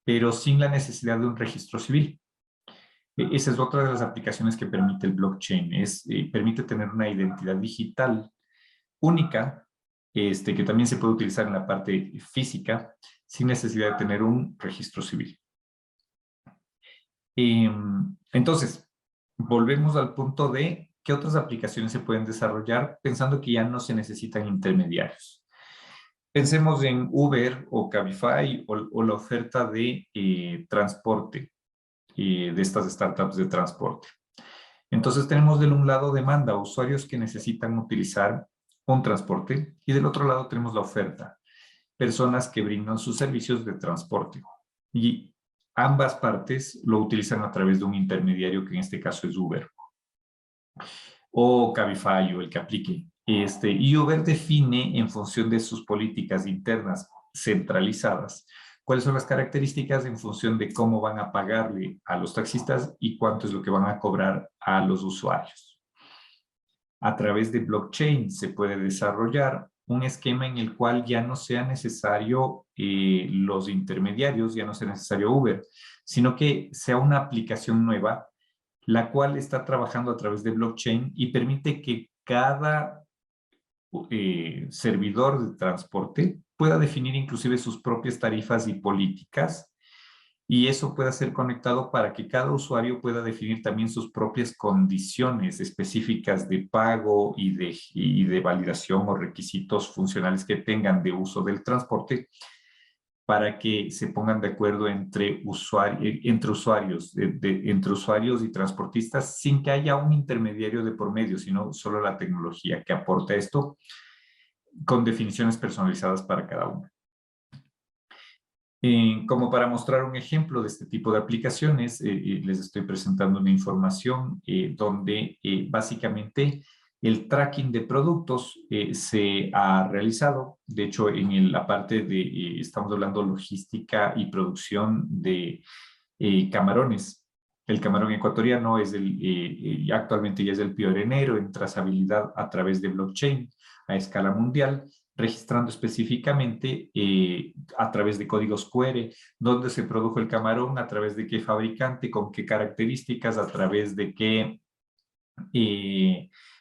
pero sin la necesidad de un registro civil. Esa es otra de las aplicaciones que permite el blockchain. Permite tener una identidad digital única, que también se puede utilizar en la parte física, sin necesidad de tener un registro civil. Entonces, volvemos al punto de qué otras aplicaciones se pueden desarrollar pensando que ya no se necesitan intermediarios. Pensemos en Uber o Cabify o la oferta de transporte de estas startups de transporte. Entonces tenemos de un lado demanda, usuarios que necesitan utilizar un transporte, y del otro lado tenemos la oferta, personas que brindan sus servicios de transporte. Y ambas partes lo utilizan a través de un intermediario, que en este caso es Uber o Cabify o el que aplique. Y Uber define en función de sus políticas internas centralizadas cuáles son las características en función de cómo van a pagarle a los taxistas y cuánto es lo que van a cobrar a los usuarios. A través de blockchain se puede desarrollar un esquema en el cual ya no sea necesario los intermediarios, ya no sea necesario Uber, sino que sea una aplicación nueva, la cual está trabajando a través de blockchain y permite que cada servidor de transporte pueda definir inclusive sus propias tarifas y políticas, y eso pueda ser conectado para que cada usuario pueda definir también sus propias condiciones específicas de pago y de validación o requisitos funcionales que tengan de uso del transporte, para que se pongan de acuerdo entre usuarios y transportistas sin que haya un intermediario de por medio, sino solo la tecnología que aporta esto con definiciones personalizadas para cada uno. Como para mostrar un ejemplo de este tipo de aplicaciones, les estoy presentando una información donde básicamente el tracking de productos se ha realizado. De hecho, en la parte de, estamos hablando logística y producción de camarones. El camarón ecuatoriano es actualmente ya es el pionero en trazabilidad a través de blockchain a escala mundial, registrando específicamente a través de códigos QR, dónde se produjo el camarón, a través de qué fabricante, con qué características, a través de qué,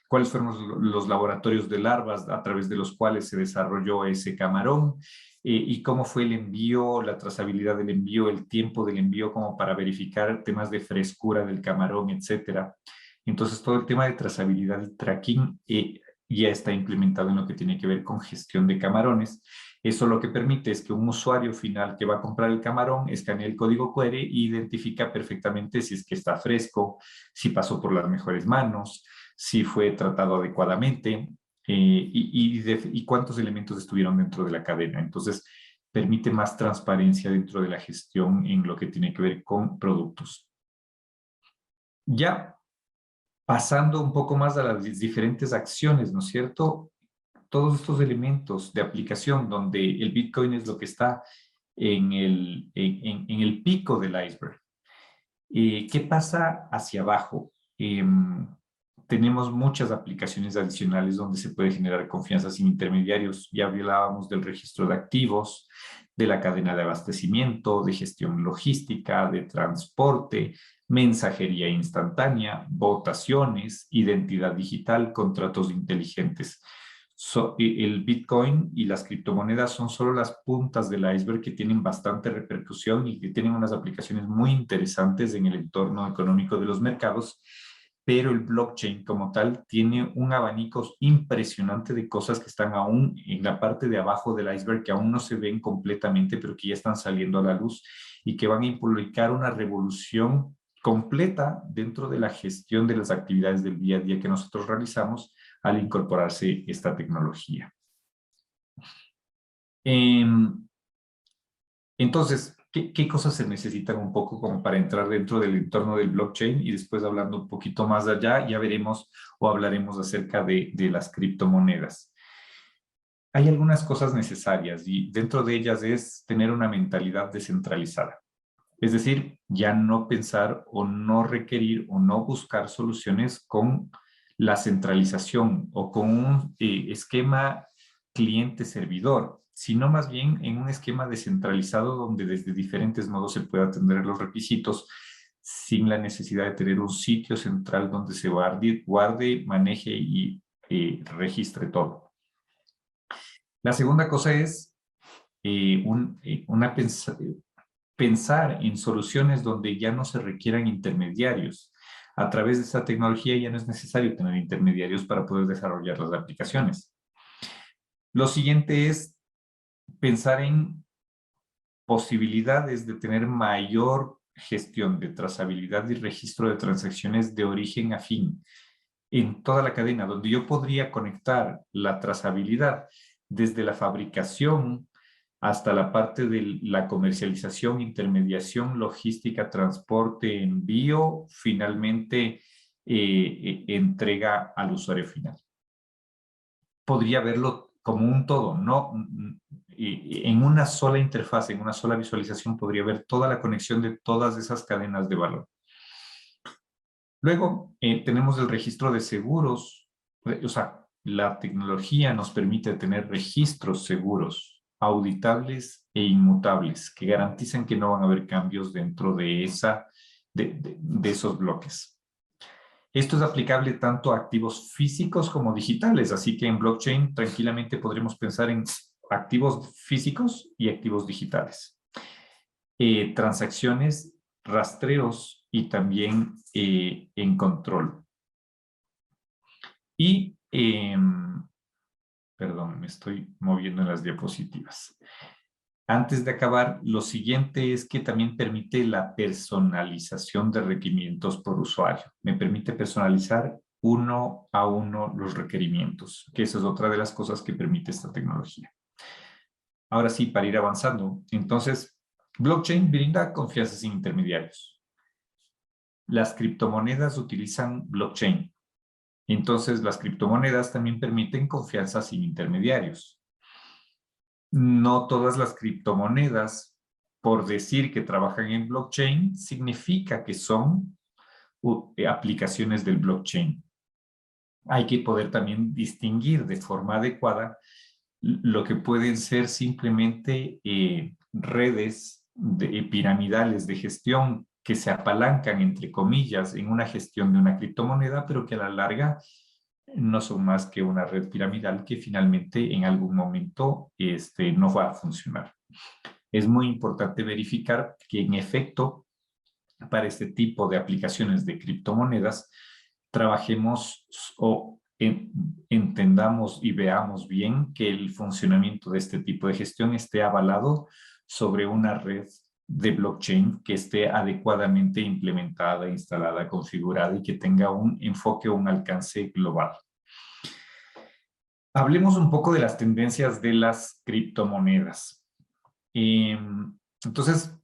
cuáles fueron los laboratorios de larvas a través de los cuales se desarrolló ese camarón, y cómo fue el envío, la trazabilidad del envío, el tiempo del envío, como para verificar temas de frescura del camarón, etcétera. Entonces, todo el tema de trazabilidad y tracking ya está implementado en lo que tiene que ver con gestión de camarones. Eso lo que permite es que un usuario final que va a comprar el camarón escanee el código QR e identifica perfectamente si es que está fresco, si pasó por las mejores manos, si fue tratado adecuadamente y cuántos elementos estuvieron dentro de la cadena. Entonces, permite más transparencia dentro de la gestión en lo que tiene que ver con productos. Ya pasando un poco más a las diferentes acciones, ¿no es cierto? Todos estos elementos de aplicación donde el Bitcoin es lo que está en el pico del iceberg. ¿Qué pasa hacia abajo? Tenemos muchas aplicaciones adicionales donde se puede generar confianza sin intermediarios. Ya hablábamos del registro de activos, de la cadena de abastecimiento, de gestión logística, de transporte, mensajería instantánea, votaciones, identidad digital, contratos inteligentes. El Bitcoin y las criptomonedas son solo las puntas del iceberg que tienen bastante repercusión y que tienen unas aplicaciones muy interesantes en el entorno económico de los mercados, pero el blockchain como tal tiene un abanico impresionante de cosas que están aún en la parte de abajo del iceberg, que aún no se ven completamente, pero que ya están saliendo a la luz y que van a implicar una revolución completa dentro de la gestión de las actividades del día a día que nosotros realizamos al incorporarse esta tecnología. Entonces, ¿qué cosas se necesitan un poco como para entrar dentro del entorno del blockchain? Y después, hablando un poquito más allá, ya veremos o hablaremos acerca de las criptomonedas. Hay algunas cosas necesarias y dentro de ellas es tener una mentalidad descentralizada. Es decir, ya no pensar o no requerir o no buscar soluciones con la centralización o con un esquema cliente-servidor, sino más bien en un esquema descentralizado donde desde diferentes modos se pueda atender los requisitos sin la necesidad de tener un sitio central donde se guarde, maneje y registre todo. La segunda cosa es pensar en soluciones donde ya no se requieran intermediarios. A través de esta tecnología ya no es necesario tener intermediarios para poder desarrollar las aplicaciones. Lo siguiente es pensar en posibilidades de tener mayor gestión de trazabilidad y registro de transacciones de origen a fin en toda la cadena, donde yo podría conectar la trazabilidad desde la fabricación hasta la parte de la comercialización, intermediación, logística, transporte, envío, finalmente entrega al usuario final. Podría verlo como un todo, ¿no? En una sola interfaz, en una sola visualización, podría ver toda la conexión de todas esas cadenas de valor. Luego tenemos el registro de seguros O sea, la tecnología nos permite tener registros seguros, auditables e inmutables, que garantizan que no van a haber cambios dentro de esos bloques. Esto es aplicable tanto a activos físicos como digitales, así que en blockchain tranquilamente podremos pensar en activos físicos y activos digitales. Transacciones, rastreos y también en control. Y, perdón, me estoy moviendo en las diapositivas. Antes de acabar, lo siguiente es que también permite la personalización de requerimientos por usuario. Me permite personalizar uno a uno los requerimientos, que esa es otra de las cosas que permite esta tecnología. Ahora sí, para ir avanzando. Entonces, blockchain brinda confianza sin intermediarios. Las criptomonedas utilizan blockchain. Entonces, las criptomonedas también permiten confianza sin intermediarios. No todas las criptomonedas, por decir que trabajan en blockchain, significa que son aplicaciones del blockchain. Hay que poder también distinguir de forma adecuada lo que pueden ser simplemente redes piramidales de gestión que se apalancan, entre comillas, en una gestión de una criptomoneda, pero que a la larga no son más que una red piramidal que finalmente en algún momento no va a funcionar. Es muy importante verificar que en efecto, para este tipo de aplicaciones de criptomonedas, trabajemos o entendamos y veamos bien que el funcionamiento de este tipo de gestión esté avalado sobre una red de blockchain que esté adecuadamente implementada, instalada, configurada y que tenga un enfoque o un alcance global. Hablemos un poco de las tendencias de las criptomonedas. Entonces,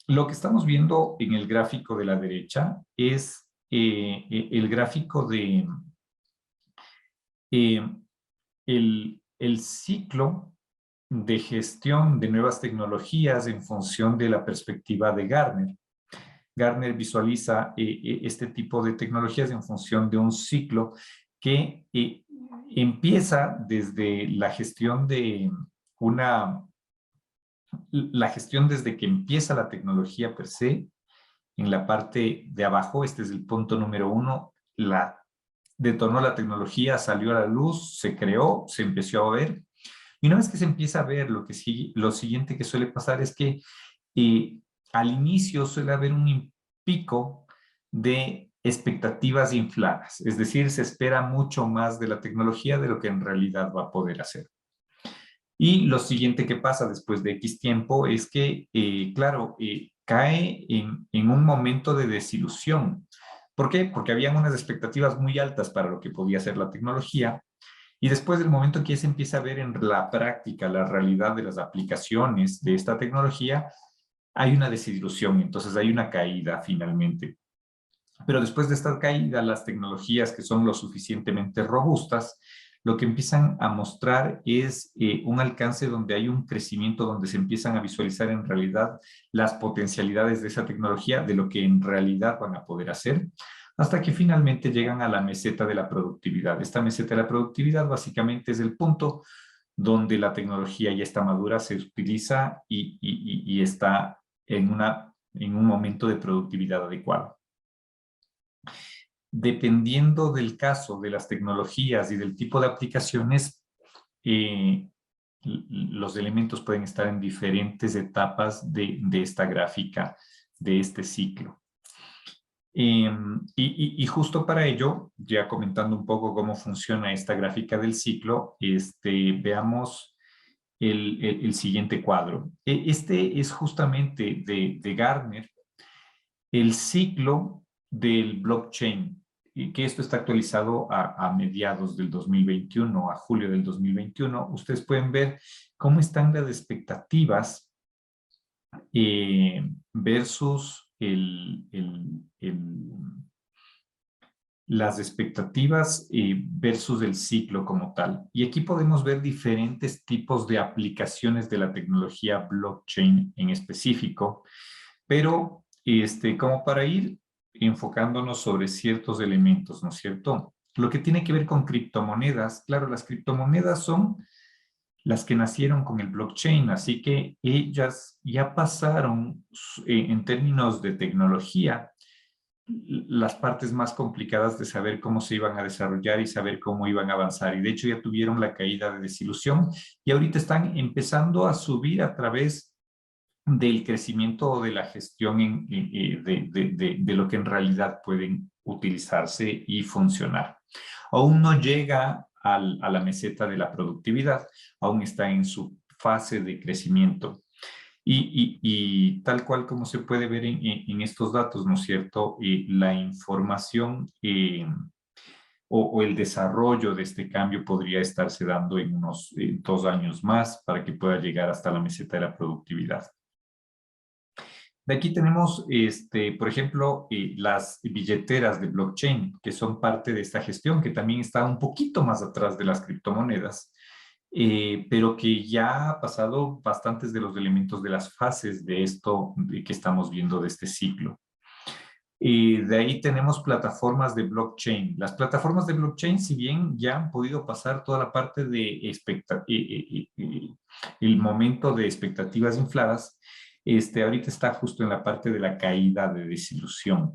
lo que estamos viendo en el gráfico de la derecha es el gráfico de el ciclo de gestión de nuevas tecnologías en función de la perspectiva de Gartner. Gartner visualiza este tipo de tecnologías en función de un ciclo que empieza desde la gestión de la gestión desde que empieza la tecnología per se. En la parte de abajo, este es el punto número 1, detonó la tecnología, salió a la luz, se creó, se empezó a ver. Y una vez que se empieza a ver, lo siguiente que suele pasar es que al inicio suele haber un pico de expectativas infladas. Es decir, se espera mucho más de la tecnología de lo que en realidad va a poder hacer. Y lo siguiente que pasa después de X tiempo es que, claro, cae en un momento de desilusión. ¿Por qué? Porque habían unas expectativas muy altas para lo que podía ser la tecnología. Y después del momento que se empieza a ver en la práctica, la realidad de las aplicaciones de esta tecnología, hay una desilusión, entonces hay una caída finalmente. Pero después de esta caída, las tecnologías que son lo suficientemente robustas, lo que empiezan a mostrar es un alcance donde hay un crecimiento, donde se empiezan a visualizar en realidad las potencialidades de esa tecnología, de lo que en realidad van a poder hacer, hasta que finalmente llegan a la meseta de la productividad. Esta meseta de la productividad básicamente es el punto donde la tecnología ya está madura, se utiliza y está en un momento de productividad adecuado. Dependiendo del caso, de las tecnologías y del tipo de aplicaciones, los elementos pueden estar en diferentes etapas de esta gráfica, de este ciclo. Y justo para ello, ya comentando un poco cómo funciona esta gráfica del ciclo, veamos el siguiente cuadro. Este es justamente de Gartner, el ciclo del blockchain, y que esto está actualizado a mediados del 2021, a julio del 2021. Ustedes pueden ver cómo están las expectativas versus las expectativas versus el ciclo como tal. Y aquí podemos ver diferentes tipos de aplicaciones de la tecnología blockchain en específico, pero como para ir enfocándonos sobre ciertos elementos, ¿no es cierto? Lo que tiene que ver con criptomonedas, claro, las criptomonedas son las que nacieron con el blockchain, así que ellas ya pasaron en términos de tecnología las partes más complicadas de saber cómo se iban a desarrollar y saber cómo iban a avanzar. Y de hecho ya tuvieron la caída de desilusión y ahorita están empezando a subir a través del crecimiento o de la gestión de lo que en realidad pueden utilizarse y funcionar. Aún no llega a la meseta de la productividad, aún está en su fase de crecimiento. Y tal cual como se puede ver en estos datos, ¿no es cierto? La información o el desarrollo de este cambio podría estarse dando en unos 2 años más para que pueda llegar hasta la meseta de la productividad. De aquí tenemos, por ejemplo, las billeteras de blockchain, que son parte de esta gestión, que también está un poquito más atrás de las criptomonedas, pero que ya ha pasado bastantes de los elementos de las fases de esto que estamos viendo de este ciclo. De ahí tenemos plataformas de blockchain. Las plataformas de blockchain, si bien ya han podido pasar toda la parte de el momento de expectativas infladas, ahorita está justo en la parte de la caída de desilusión.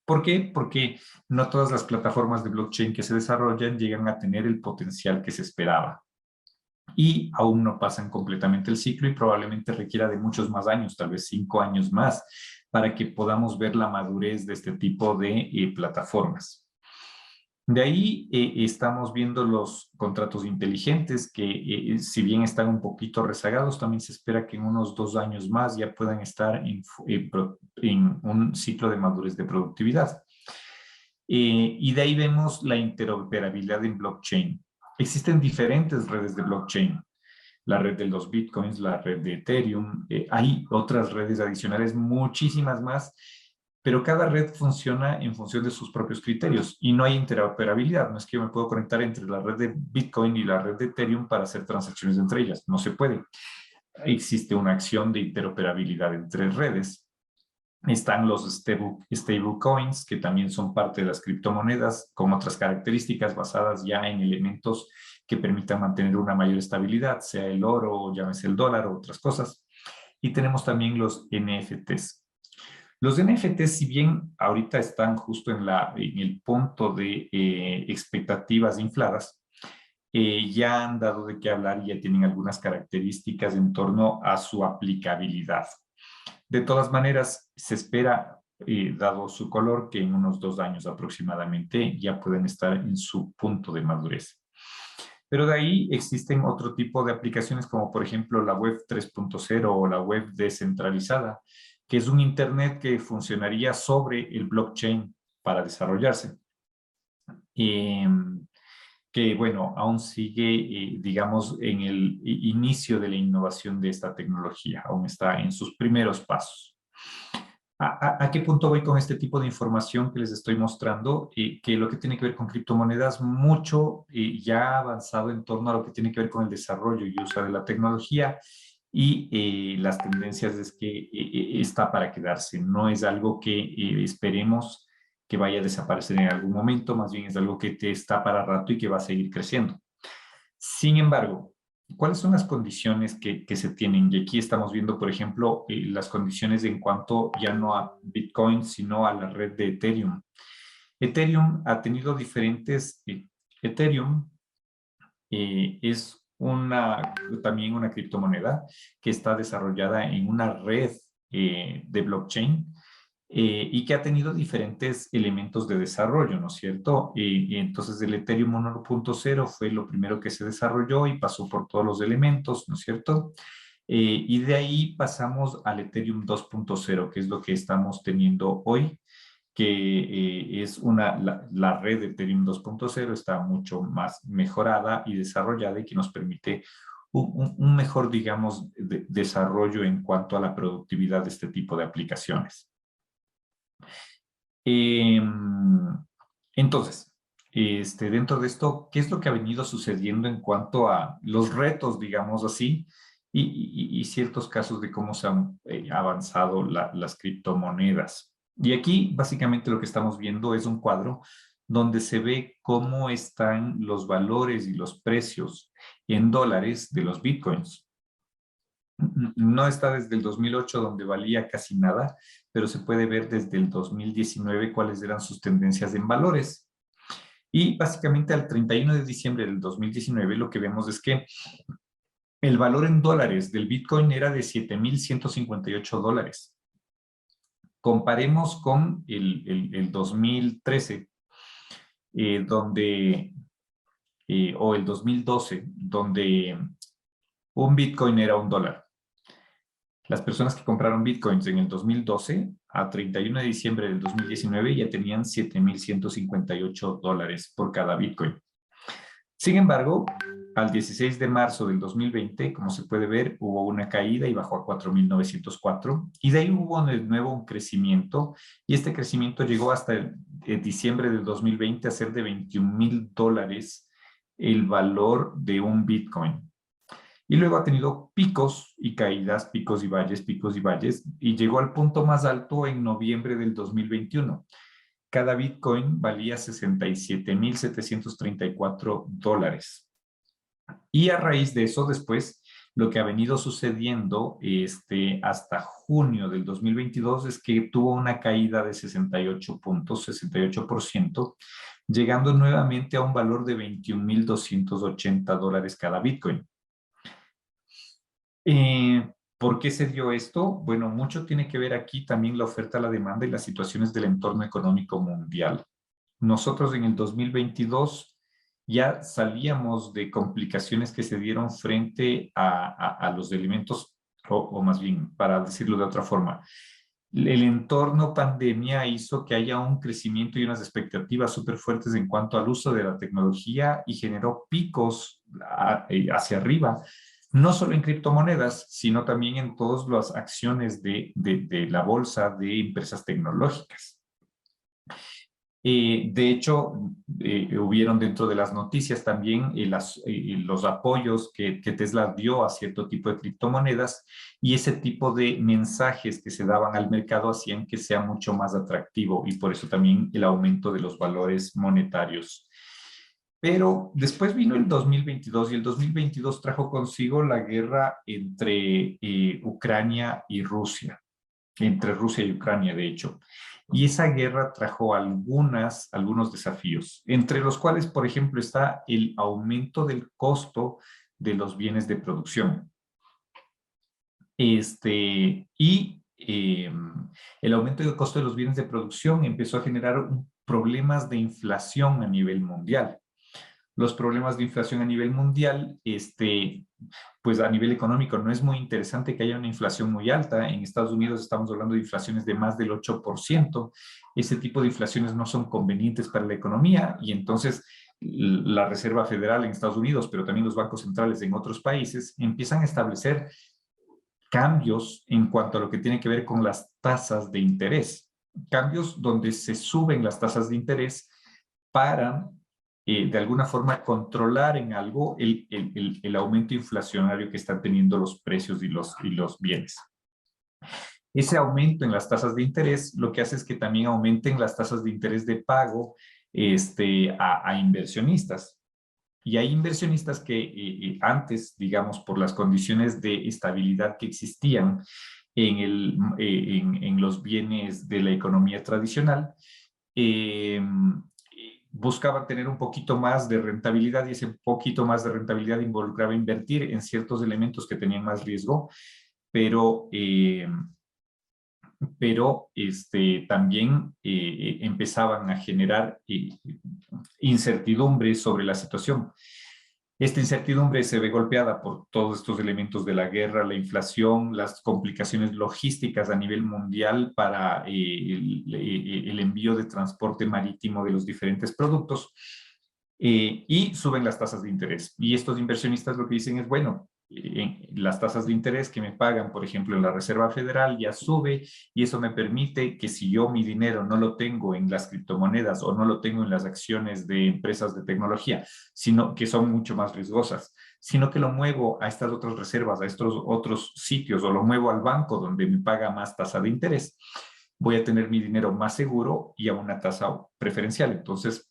¿Por qué? Porque no todas las plataformas de blockchain que se desarrollan llegan a tener el potencial que se esperaba. Y aún no pasan completamente el ciclo y probablemente requiera de muchos más años, tal vez 5 años más, para que podamos ver la madurez de este tipo de plataformas. De ahí estamos viendo los contratos inteligentes que si bien están un poquito rezagados, también se espera que en unos 2 años más ya puedan estar en un ciclo de madurez de productividad. Y de ahí vemos la interoperabilidad en blockchain. Existen diferentes redes de blockchain. La red de los bitcoins, la red de Ethereum, hay otras redes adicionales, muchísimas más, pero cada red funciona en función de sus propios criterios y no hay interoperabilidad. No es que yo me puedo conectar entre la red de Bitcoin y la red de Ethereum para hacer transacciones entre ellas. No se puede. Existe una acción de interoperabilidad entre redes. Están los stablecoins, que también son parte de las criptomonedas, con otras características basadas ya en elementos que permitan mantener una mayor estabilidad, sea el oro, llámese el dólar o otras cosas. Y tenemos también los NFTs. Los NFTs, si bien ahorita están justo en el punto de expectativas infladas, ya han dado de qué hablar y ya tienen algunas características en torno a su aplicabilidad. De todas maneras, se espera, dado su color, que en unos 2 años aproximadamente ya pueden estar en su punto de madurez. Pero de ahí existen otro tipo de aplicaciones como por ejemplo la web 3.0 o la web descentralizada, que es un Internet que funcionaría sobre el blockchain para desarrollarse. Que bueno, aún sigue, digamos, en el inicio de la innovación de esta tecnología, aún está en sus primeros pasos. ¿A qué punto voy con este tipo de información que les estoy mostrando? Que lo que tiene que ver con criptomonedas, mucho ya ha avanzado en torno a lo que tiene que ver con el desarrollo y uso de la tecnología y las tendencias es que está para quedarse. No es algo que esperemos que vaya a desaparecer en algún momento, más bien es algo que te está para rato y que va a seguir creciendo. Sin embargo, ¿cuáles son las condiciones que se tienen? Y aquí estamos viendo, por ejemplo, las condiciones en cuanto ya no a Bitcoin, sino a la red de Ethereum. Ethereum ha tenido diferentes... Ethereum es también una criptomoneda que está desarrollada en una red de blockchain y que ha tenido diferentes elementos de desarrollo, ¿no es cierto? Y entonces el Ethereum 1.0 fue lo primero que se desarrolló y pasó por todos los elementos, ¿no es cierto? Y de ahí pasamos al Ethereum 2.0, que es lo que estamos teniendo hoy, que es la red de Ethereum 2.0 está mucho más mejorada y desarrollada y que nos permite un mejor, digamos, desarrollo en cuanto a la productividad de este tipo de aplicaciones. Entonces, dentro de esto, ¿qué es lo que ha venido sucediendo en cuanto a los retos, digamos así, y ciertos casos de cómo se han avanzado las criptomonedas? Y aquí, básicamente, lo que estamos viendo es un cuadro donde se ve cómo están los valores y los precios en dólares de los bitcoins. No está desde el 2008, donde valía casi nada, pero se puede ver desde el 2019 cuáles eran sus tendencias en valores. Y básicamente al 31 de diciembre del 2019 lo que vemos es que el valor en dólares del Bitcoin era de $7,158. Comparemos con el 2013, o el 2012, donde un Bitcoin era $1. Las personas que compraron Bitcoins en el 2012, a 31 de diciembre del 2019, ya tenían $7,158 por cada Bitcoin. Sin embargo, al 16 de marzo del 2020, como se puede ver, hubo una caída y bajó a 4,904. Y de ahí hubo de nuevo un crecimiento. Y este crecimiento llegó hasta el diciembre del 2020 a ser de $21,000 el valor de un Bitcoin. Y luego ha tenido picos y caídas, picos y valles, y llegó al punto más alto en noviembre del 2021. Cada Bitcoin valía $67,734. Y a raíz de eso, después, lo que ha venido sucediendo hasta junio del 2022 es que tuvo una caída de 68%, llegando nuevamente a un valor de $21,280 cada Bitcoin. ¿Por qué se dio esto? Bueno, mucho tiene que ver aquí también la oferta, la demanda y las situaciones del entorno económico mundial. Nosotros en el 2022 ya salíamos de complicaciones que se dieron frente a los elementos, o más bien, para decirlo de otra forma, el entorno pandemia hizo que haya un crecimiento y unas expectativas súper fuertes en cuanto al uso de la tecnología y generó picos hacia arriba, no solo en criptomonedas, sino también en todas las acciones de la bolsa de empresas tecnológicas. De hecho, hubieron dentro de las noticias también los apoyos que Tesla dio a cierto tipo de criptomonedas, y ese tipo de mensajes que se daban al mercado hacían que sea mucho más atractivo, y por eso también el aumento de los valores monetarios. Pero después vino el 2022 y el 2022 trajo consigo la guerra entre Ucrania y Rusia, entre Rusia y Ucrania, de hecho. Y esa guerra trajo algunos desafíos, entre los cuales, por ejemplo, está el aumento del costo de los bienes de producción. El aumento del costo de los bienes de producción empezó a generar problemas de inflación a nivel mundial. Los problemas de inflación a nivel mundial, pues a nivel económico no es muy interesante que haya una inflación muy alta. En Estados Unidos estamos hablando de inflaciones de más del 8%. Ese tipo de inflaciones no son convenientes para la economía, y entonces la Reserva Federal en Estados Unidos, pero también los bancos centrales en otros países, empiezan a establecer cambios en cuanto a lo que tiene que ver con las tasas de interés. Cambios donde se suben las tasas de interés para de alguna forma controlar en algo el aumento inflacionario que están teniendo los precios y los bienes. Ese aumento en las tasas de interés lo que hace es que también aumenten las tasas de interés de pago a inversionistas. Y hay inversionistas que antes, digamos, por las condiciones de estabilidad que existían en los bienes de la economía tradicional, buscaban tener un poquito más de rentabilidad, y ese poquito más de rentabilidad involucraba invertir en ciertos elementos que tenían más riesgo, pero también empezaban a generar incertidumbre sobre la situación. Esta incertidumbre se ve golpeada por todos estos elementos de la guerra, la inflación, las complicaciones logísticas a nivel mundial para el envío de transporte marítimo de los diferentes productos, y suben las tasas de interés. Y estos inversionistas lo que dicen es, bueno, las tasas de interés que me pagan, por ejemplo, en la Reserva Federal ya sube, y eso me permite que si yo mi dinero no lo tengo en las criptomonedas o no lo tengo en las acciones de empresas de tecnología, sino que son mucho más riesgosas, sino que lo muevo a estas otras reservas, a estos otros sitios, o lo muevo al banco donde me paga más tasa de interés, voy a tener mi dinero más seguro y a una tasa preferencial. Entonces,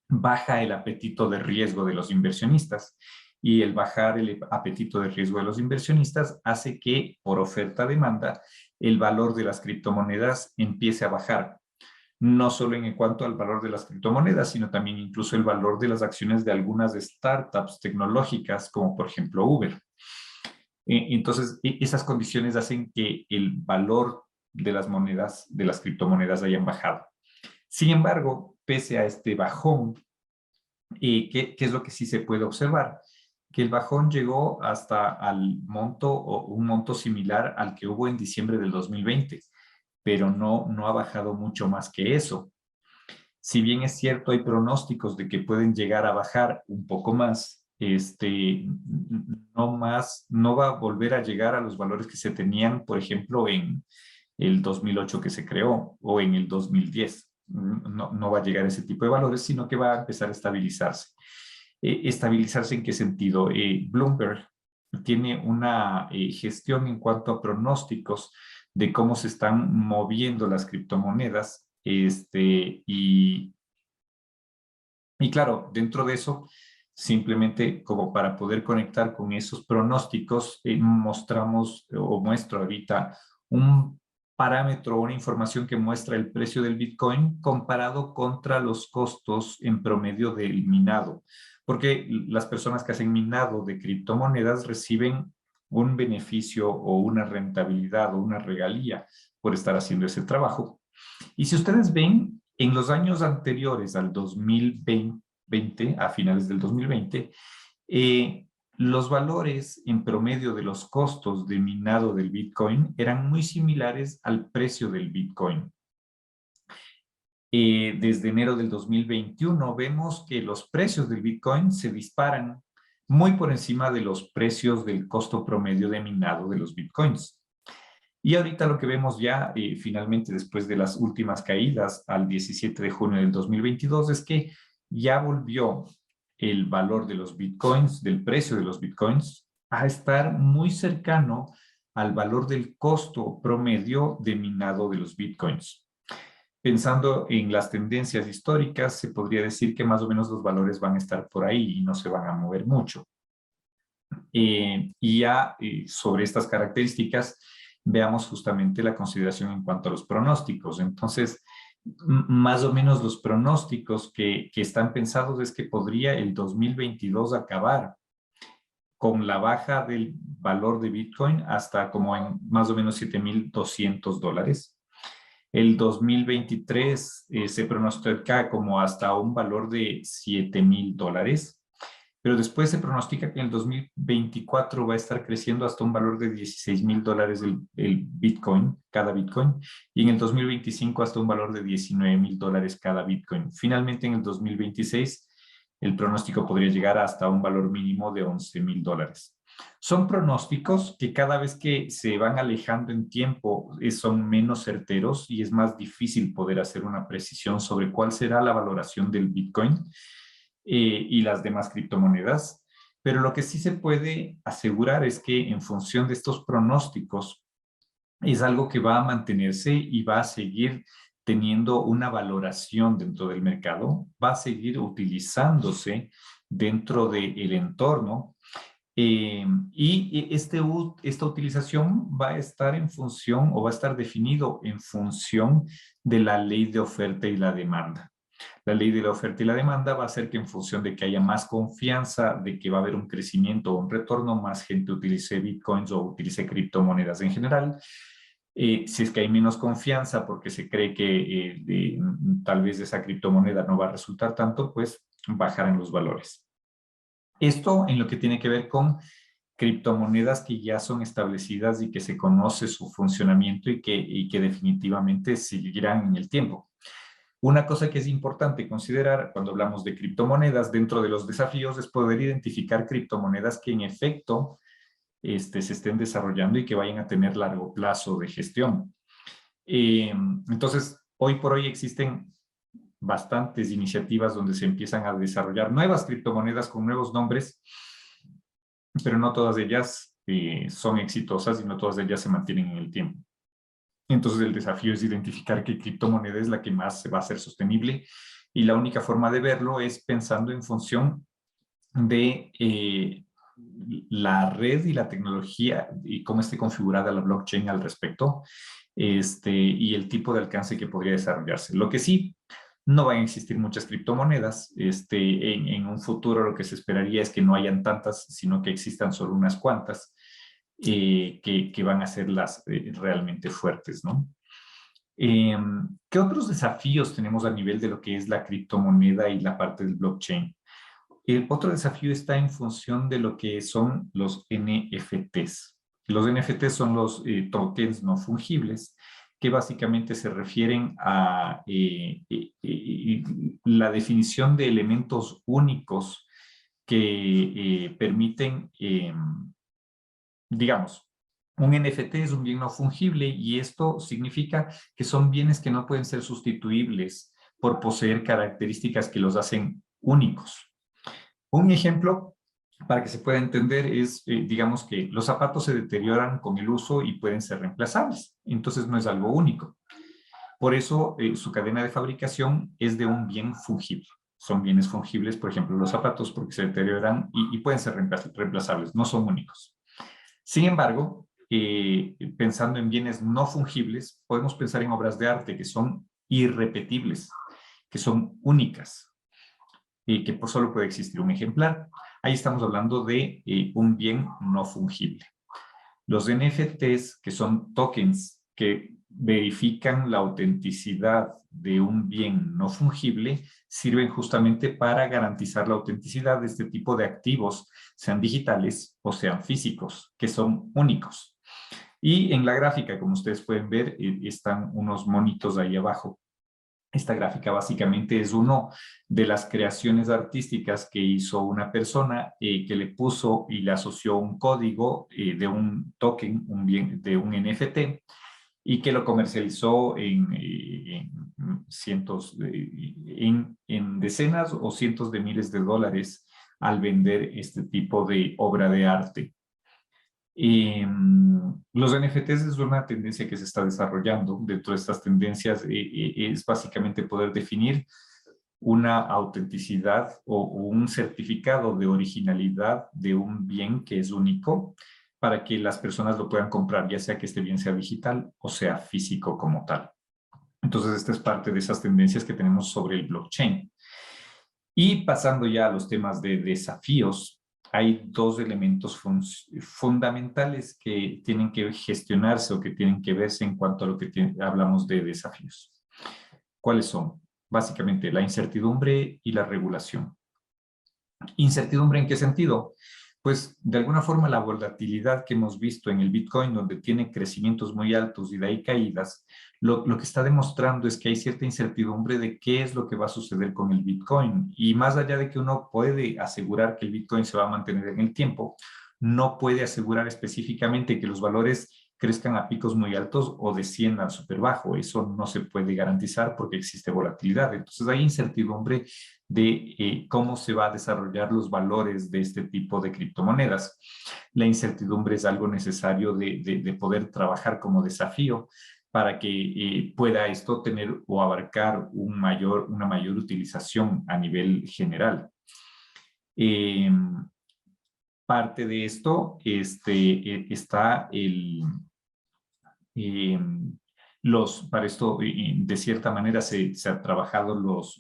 baja el apetito de riesgo de los inversionistas. Y el bajar el apetito de riesgo de los inversionistas hace que, por oferta-demanda, el valor de las criptomonedas empiece a bajar. No solo en cuanto al valor de las criptomonedas, sino también incluso el valor de las acciones de algunas startups tecnológicas, como por ejemplo Uber. Entonces, esas condiciones hacen que el valor de las monedas, de las criptomonedas, hayan bajado. Sin embargo, pese a este bajón, ¿qué es lo que sí se puede observar? Que el bajón llegó hasta al monto o un monto similar al que hubo en diciembre del 2020, pero no ha bajado mucho más que eso. Si bien es cierto, hay pronósticos de que pueden llegar a bajar un poco más, no va a volver a llegar a los valores que se tenían, por ejemplo, en el 2008 que se creó o en el 2010. No va a llegar a ese tipo de valores, sino que va a empezar a estabilizarse. ¿Estabilizarse en qué sentido? Bloomberg tiene una gestión en cuanto a pronósticos de cómo se están moviendo las criptomonedas, y claro, dentro de eso, simplemente como para poder conectar con esos pronósticos, mostramos o muestro ahorita un parámetro, una información que muestra el precio del Bitcoin comparado contra los costos en promedio del minado. Porque las personas que hacen minado de criptomonedas reciben un beneficio o una rentabilidad o una regalía por estar haciendo ese trabajo. Y si ustedes ven, en los años anteriores al 2020, a finales del 2020, los valores en promedio de los costos de minado del Bitcoin eran muy similares al precio del Bitcoin. Desde enero del 2021 vemos que los precios del Bitcoin se disparan muy por encima de los precios del costo promedio de minado de los Bitcoins. Y ahorita lo que vemos ya finalmente después de las últimas caídas al 17 de junio del 2022 es que ya volvió el valor de los Bitcoins, del precio de los Bitcoins, a estar muy cercano al valor del costo promedio de minado de los Bitcoins. Pensando en las tendencias históricas, se podría decir que más o menos los valores van a estar por ahí y no se van a mover mucho. Y ya sobre estas características, veamos justamente la consideración en cuanto a los pronósticos. Entonces, más o menos los pronósticos que están pensados es que podría el 2022 acabar con la baja del valor de Bitcoin hasta como en más o menos $7,200. El 2023 se pronostica como hasta un valor de $7,000. Pero después se pronostica que en el 2024 va a estar creciendo hasta un valor de $16,000 el Bitcoin, cada Bitcoin, y en el 2025 hasta un valor de $19,000 cada Bitcoin. Finalmente, en el 2026, el pronóstico podría llegar hasta un valor mínimo de $11,000. Son pronósticos que cada vez que se van alejando en tiempo son menos certeros y es más difícil poder hacer una precisión sobre cuál será la valoración del Bitcoin y las demás criptomonedas, pero lo que sí se puede asegurar es que en función de estos pronósticos es algo que va a mantenerse y va a seguir teniendo una valoración dentro del mercado, va a seguir utilizándose dentro del entorno y esta utilización va a estar en función o va a estar definido en función de la ley de oferta y la demanda. La ley de la oferta y la demanda va a hacer que en función de que haya más confianza de que va a haber un crecimiento o un retorno, más gente utilice bitcoins o utilice criptomonedas en general. Si es que hay menos confianza porque se cree que tal vez esa criptomoneda no va a resultar tanto, pues bajarán los valores. Esto en lo que tiene que ver con criptomonedas que ya son establecidas y que se conoce su funcionamiento y que definitivamente seguirán en el tiempo. Una cosa que es importante considerar cuando hablamos de criptomonedas dentro de los desafíos es poder identificar criptomonedas que en efecto se estén desarrollando y que vayan a tener largo plazo de gestión. Entonces, hoy por hoy existen bastantes iniciativas donde se empiezan a desarrollar nuevas criptomonedas con nuevos nombres, pero no todas ellas son exitosas y no todas ellas se mantienen en el tiempo. Entonces el desafío es identificar qué criptomoneda es la que más va a ser sostenible Y la única forma de verlo es pensando en función de la red y la tecnología y cómo esté configurada la blockchain al respecto, y el tipo de alcance que podría desarrollarse. Lo que sí, no van a existir muchas criptomonedas. En un futuro lo que se esperaría es que no hayan tantas, sino que existan solo unas cuantas que van a ser las realmente fuertes, ¿no? ¿Qué otros desafíos tenemos a nivel de lo que es la criptomoneda y la parte del blockchain? El otro desafío está en función de lo que son los NFTs. Los NFTs son los tokens no fungibles, que básicamente se refieren a la definición de elementos únicos que permiten, digamos, un NFT es un bien no fungible y esto significa que son bienes que no pueden ser sustituibles por poseer características que los hacen únicos. Un ejemplo para que se pueda entender es, digamos que los zapatos se deterioran con el uso y pueden ser reemplazables. Entonces no es algo único. Por eso su cadena de fabricación es de un bien fungible. Son bienes fungibles, por ejemplo, los zapatos, porque se deterioran y pueden ser reemplazables, no son únicos. Sin embargo, pensando en bienes no fungibles, podemos pensar en obras de arte que son irrepetibles, que son únicas, y que solo puede existir un ejemplar. Ahí estamos hablando de un bien no fungible. Los NFTs, que son tokens que verifican la autenticidad de un bien no fungible, sirven justamente para garantizar la autenticidad de este tipo de activos, sean digitales o sean físicos, que son únicos. Y en la gráfica, como ustedes pueden ver, están unos monitos ahí abajo. Esta gráfica básicamente es una de las creaciones artísticas que hizo una persona que le puso y le asoció un código de un token, un bien, de un NFT, y que lo comercializó en decenas o cientos de miles de dólares al vender este tipo de obra de arte. Los NFTs es una tendencia que se está desarrollando. Dentro de estas tendencias es básicamente poder definir una autenticidad o un certificado de originalidad de un bien que es único para que las personas lo puedan comprar, ya sea que este bien sea digital o sea físico como tal. Entonces, esta es parte de esas tendencias que tenemos sobre el blockchain. Y pasando ya a los temas de desafíos, hay dos elementos fundamentales que tienen que gestionarse o que tienen que verse en cuanto a lo que hablamos de desafíos. ¿Cuáles son? Básicamente la incertidumbre y la regulación. ¿Incertidumbre en qué sentido? Pues de alguna forma la volatilidad que hemos visto en el Bitcoin, donde tiene crecimientos muy altos y de ahí caídas, lo que está demostrando es que hay cierta incertidumbre de qué es lo que va a suceder con el Bitcoin. Y más allá de que uno puede asegurar que el Bitcoin se va a mantener en el tiempo, no puede asegurar específicamente que los valores crezcan a picos muy altos o desciendan súper bajo. Eso no se puede garantizar porque existe volatilidad. Entonces hay incertidumbre de cómo se va a desarrollar los valores de este tipo de criptomonedas. La incertidumbre es algo necesario de poder trabajar como desafío para que pueda esto tener o abarcar una mayor utilización a nivel general. Parte de esto está para esto, de cierta manera, se ha trabajado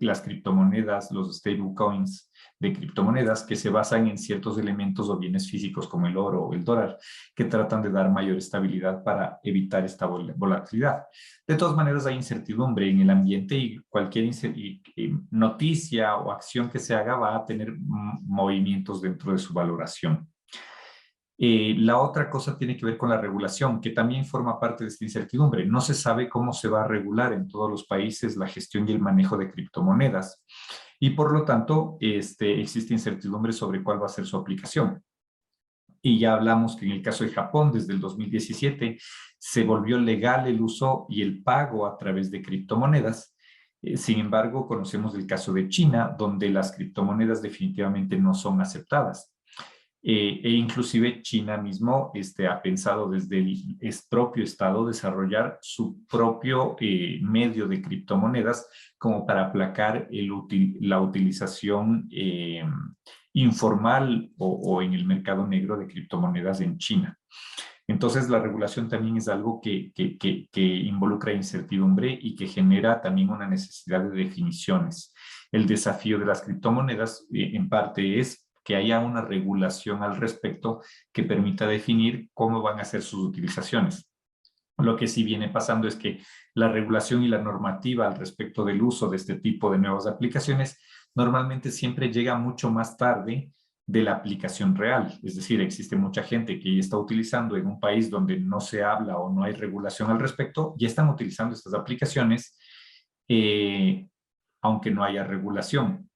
las criptomonedas, los stablecoins de criptomonedas que se basan en ciertos elementos o bienes físicos como el oro o el dólar, que tratan de dar mayor estabilidad para evitar esta volatilidad. De todas maneras, hay incertidumbre en el ambiente y cualquier noticia o acción que se haga va a tener movimientos dentro de su valoración. La otra cosa tiene que ver con la regulación, que también forma parte de esta incertidumbre. No se sabe cómo se va a regular en todos los países la gestión y el manejo de criptomonedas. Y por lo tanto, existe incertidumbre sobre cuál va a ser su aplicación. Y ya hablamos que en el caso de Japón, desde el 2017, se volvió legal el uso y el pago a través de criptomonedas. Sin embargo, conocemos el caso de China, donde las criptomonedas definitivamente no son aceptadas. E inclusive China mismo ha pensado desde el propio Estado desarrollar su propio medio de criptomonedas como para aplacar la utilización informal o en el mercado negro de criptomonedas en China. Entonces, la regulación también es algo que involucra incertidumbre y que genera también una necesidad de definiciones. El desafío de las criptomonedas, en parte, es que haya una regulación al respecto que permita definir cómo van a ser sus utilizaciones. Lo que sí viene pasando es que la regulación y la normativa al respecto del uso de este tipo de nuevas aplicaciones normalmente siempre llega mucho más tarde de la aplicación real. Es decir, existe mucha gente que ya está utilizando en un país donde no se habla o no hay regulación al respecto, ya están utilizando estas aplicaciones, aunque no haya regulación.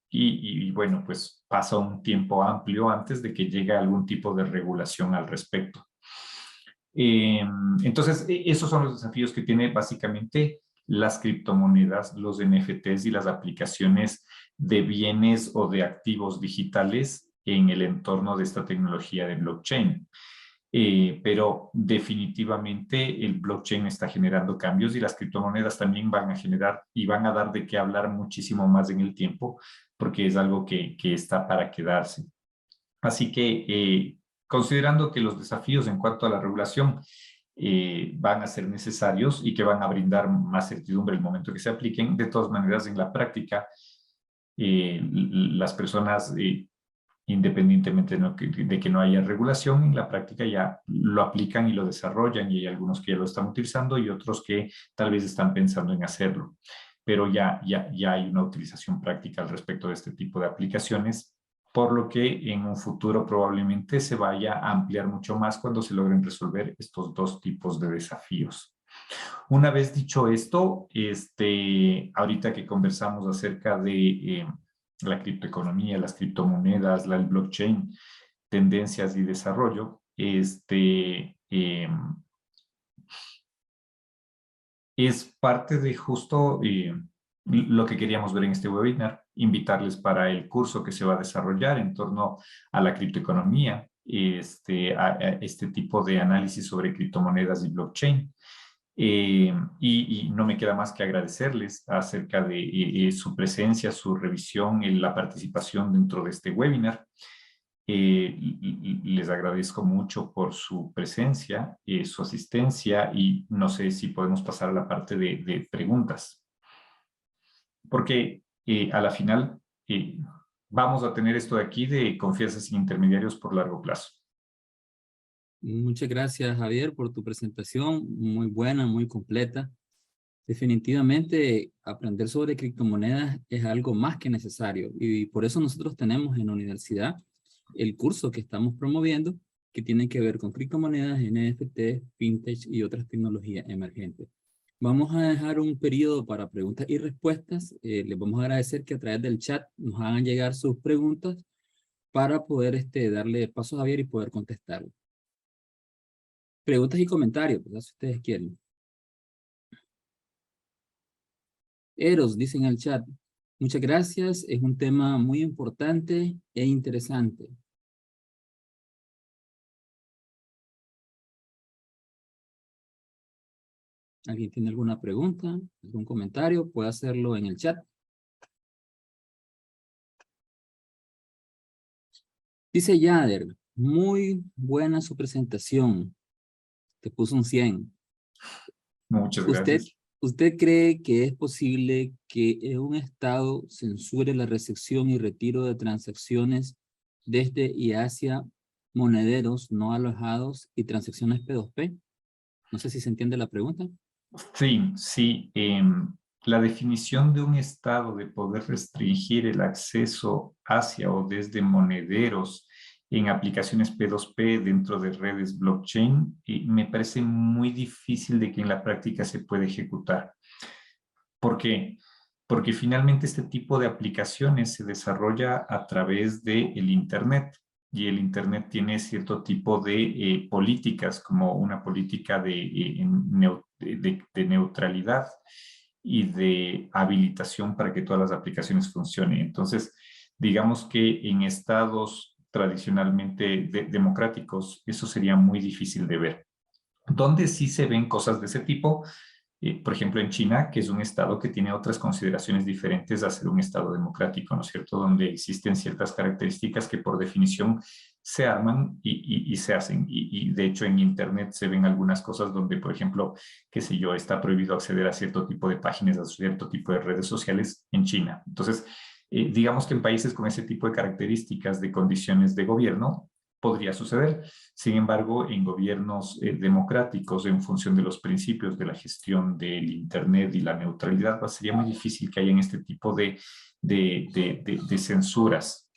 Y bueno, pues pasa un tiempo amplio antes de que llegue algún tipo de regulación al respecto. Entonces, esos son los desafíos que tiene básicamente las criptomonedas, los NFTs y las aplicaciones de bienes o de activos digitales en el entorno de esta tecnología de blockchain. Pero definitivamente el blockchain está generando cambios y las criptomonedas también van a generar y van a dar de qué hablar muchísimo más en el tiempo porque es algo que está para quedarse. Así que considerando que los desafíos en cuanto a la regulación van a ser necesarios y que van a brindar más certidumbre en el momento que se apliquen, de todas maneras en la práctica las personas, independientemente de que no haya regulación, en la práctica ya lo aplican y lo desarrollan y hay algunos que ya lo están utilizando y otros que tal vez están pensando en hacerlo. Pero ya hay una utilización práctica al respecto de este tipo de aplicaciones, por lo que en un futuro probablemente se vaya a ampliar mucho más cuando se logren resolver estos dos tipos de desafíos. Una vez dicho esto, ahorita que conversamos acerca de la criptoeconomía, las criptomonedas, el blockchain, tendencias y desarrollo, es parte de justo lo que queríamos ver en este webinar, invitarles para el curso que se va a desarrollar en torno a la criptoeconomía, a este tipo de análisis sobre criptomonedas y blockchain. Y no me queda más que agradecerles acerca de su presencia, su revisión y la participación dentro de este webinar. Les agradezco mucho por su presencia, su asistencia y no sé si podemos pasar a la parte de preguntas. Porque a la final vamos a tener esto de aquí de confianza sin intermediarios por largo plazo. Muchas gracias, Javier, por tu presentación, muy buena, muy completa. Definitivamente, aprender sobre criptomonedas es algo más que necesario y por eso nosotros tenemos en la universidad el curso que estamos promoviendo que tiene que ver con criptomonedas, NFT, fintech y otras tecnologías emergentes. Vamos a dejar un periodo para preguntas y respuestas. Les vamos a agradecer que a través del chat nos hagan llegar sus preguntas para poder darle paso a Javier y poder contestarlo. Preguntas y comentarios, pues, si ustedes quieren. Eros dice en el chat, muchas gracias, es un tema muy importante e interesante. ¿Alguien tiene alguna pregunta, algún comentario? Puede hacerlo en el chat. Dice Yader, muy buena su presentación. Te puso un 100. Muchas gracias. ¿Usted cree que es posible que un Estado censure la recepción y retiro de transacciones desde y hacia monederos no alojados y transacciones P2P? No sé si se entiende la pregunta. Sí. La definición de un Estado de poder restringir el acceso hacia o desde monederos en aplicaciones P2P dentro de redes blockchain me parece muy difícil de que en la práctica se pueda ejecutar. ¿Por qué? Porque finalmente este tipo de aplicaciones se desarrolla a través del Internet y el Internet tiene cierto tipo de políticas como una política de neutralidad y de habilitación para que todas las aplicaciones funcionen. Entonces, digamos que en estados tradicionalmente democráticos, eso sería muy difícil de ver. Donde sí se ven cosas de ese tipo, por ejemplo, en China, que es un estado que tiene otras consideraciones diferentes a ser un estado democrático, ¿no es cierto? Donde existen ciertas características que por definición se arman y se hacen. Y de hecho en Internet se ven algunas cosas donde, por ejemplo, qué sé yo, está prohibido acceder a cierto tipo de páginas, a cierto tipo de redes sociales en China. Entonces, digamos que en países con ese tipo de características de condiciones de gobierno, podría suceder. Sin embargo, en gobiernos democráticos, en función de los principios de la gestión del Internet y la neutralidad, pues sería muy difícil que hayan este tipo de censuras.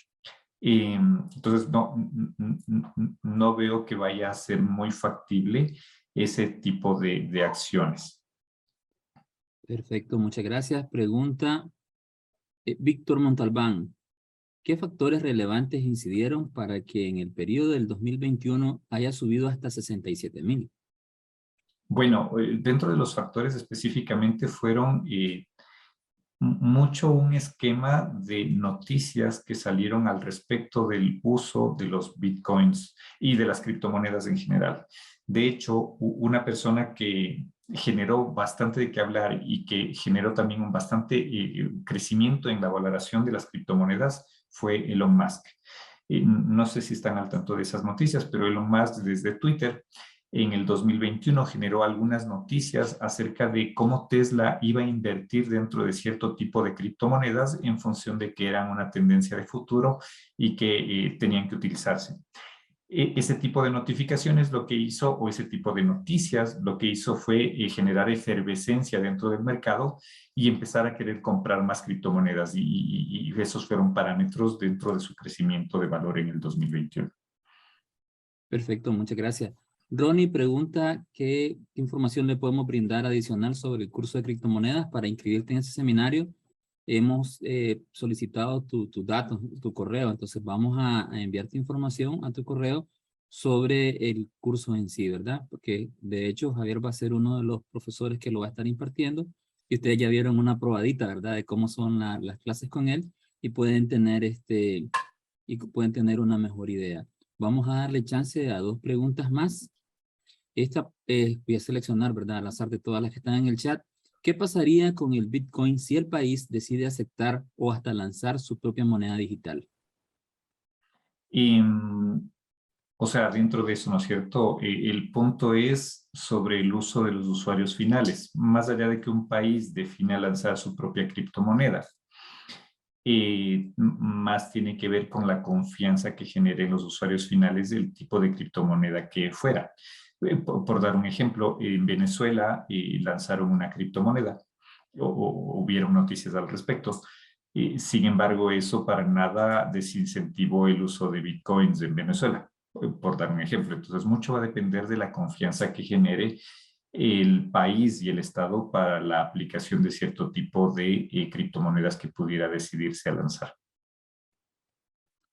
Entonces, no veo que vaya a ser muy factible ese tipo de acciones. Perfecto, muchas gracias. Pregunta Víctor Montalbán. ¿Qué factores relevantes incidieron para que en el periodo del 2021 haya subido hasta 67,000? Bueno, dentro de los factores específicamente fueron mucho un esquema de noticias que salieron al respecto del uso de los bitcoins y de las criptomonedas en general. De hecho, una persona que generó bastante de qué hablar y que generó también un bastante crecimiento en la valoración de las criptomonedas fue Elon Musk. No sé si están al tanto de esas noticias, pero Elon Musk desde Twitter en el 2021 generó algunas noticias acerca de cómo Tesla iba a invertir dentro de cierto tipo de criptomonedas en función de que eran una tendencia de futuro y que tenían que utilizarse. Ese tipo de notificaciones lo que hizo, o ese tipo de noticias, lo que hizo fue generar efervescencia dentro del mercado y empezar a querer comprar más criptomonedas y esos fueron parámetros dentro de su crecimiento de valor en el 2021. Perfecto, muchas gracias. Ronnie pregunta qué información le podemos brindar adicional sobre el curso de criptomonedas para inscribirte en ese seminario. Hemos solicitado tus datos, tu correo, entonces vamos a enviarte información a tu correo sobre el curso en sí, ¿verdad? Porque de hecho Javier va a ser uno de los profesores que lo va a estar impartiendo y ustedes ya vieron una probadita, ¿verdad? De cómo son las clases con él y pueden tener una mejor idea. Vamos a darle chance a 2 preguntas más. Esta voy a seleccionar, ¿verdad? Al azar de todas las que están en el chat. ¿Qué pasaría con el Bitcoin si el país decide aceptar o hasta lanzar su propia moneda digital? Y, o sea, dentro de eso, ¿no es cierto? El punto es sobre el uso de los usuarios finales, más allá de que un país defina lanzar su propia criptomoneda. Más tiene que ver con la confianza que generen los usuarios finales del tipo de criptomoneda que fuera. Por dar un ejemplo, en Venezuela lanzaron una criptomoneda o hubieron noticias al respecto. Sin embargo, eso para nada desincentivó el uso de bitcoins en Venezuela, por dar un ejemplo. Entonces, mucho va a depender de la confianza que genere el país y el Estado para la aplicación de cierto tipo de criptomonedas que pudiera decidirse a lanzar.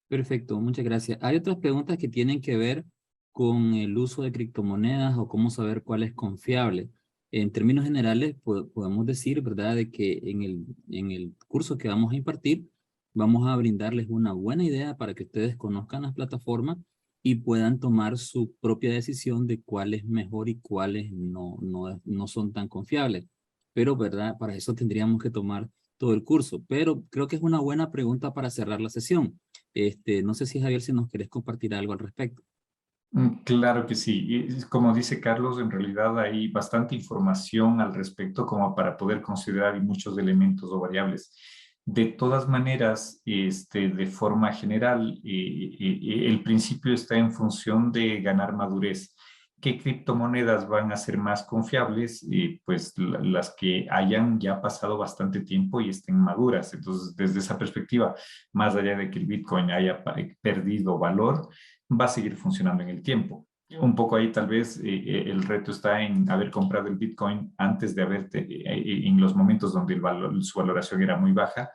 Perfecto, muchas gracias. Hay otras preguntas que tienen que ver con el uso de criptomonedas o cómo saber cuál es confiable. En términos generales, podemos decir, ¿verdad?, de que en el curso que vamos a impartir, vamos a brindarles una buena idea para que ustedes conozcan las plataformas y puedan tomar su propia decisión de cuál es mejor y cuáles no son tan confiables. Pero, ¿verdad?, para eso tendríamos que tomar todo el curso. Pero creo que es una buena pregunta para cerrar la sesión. No sé si Javier, si nos querés compartir algo al respecto. Claro que sí. Y como dice Carlos, en realidad hay bastante información al respecto como para poder considerar muchos elementos o variables. De todas maneras, de forma general, el principio está en función de ganar madurez. ¿Qué criptomonedas van a ser más confiables? Pues las que hayan ya pasado bastante tiempo y estén maduras. Entonces, desde esa perspectiva, más allá de que el Bitcoin haya perdido valor, va a seguir funcionando en el tiempo. Un poco ahí tal vez el reto está en haber comprado el Bitcoin antes de en los momentos donde su valoración era muy baja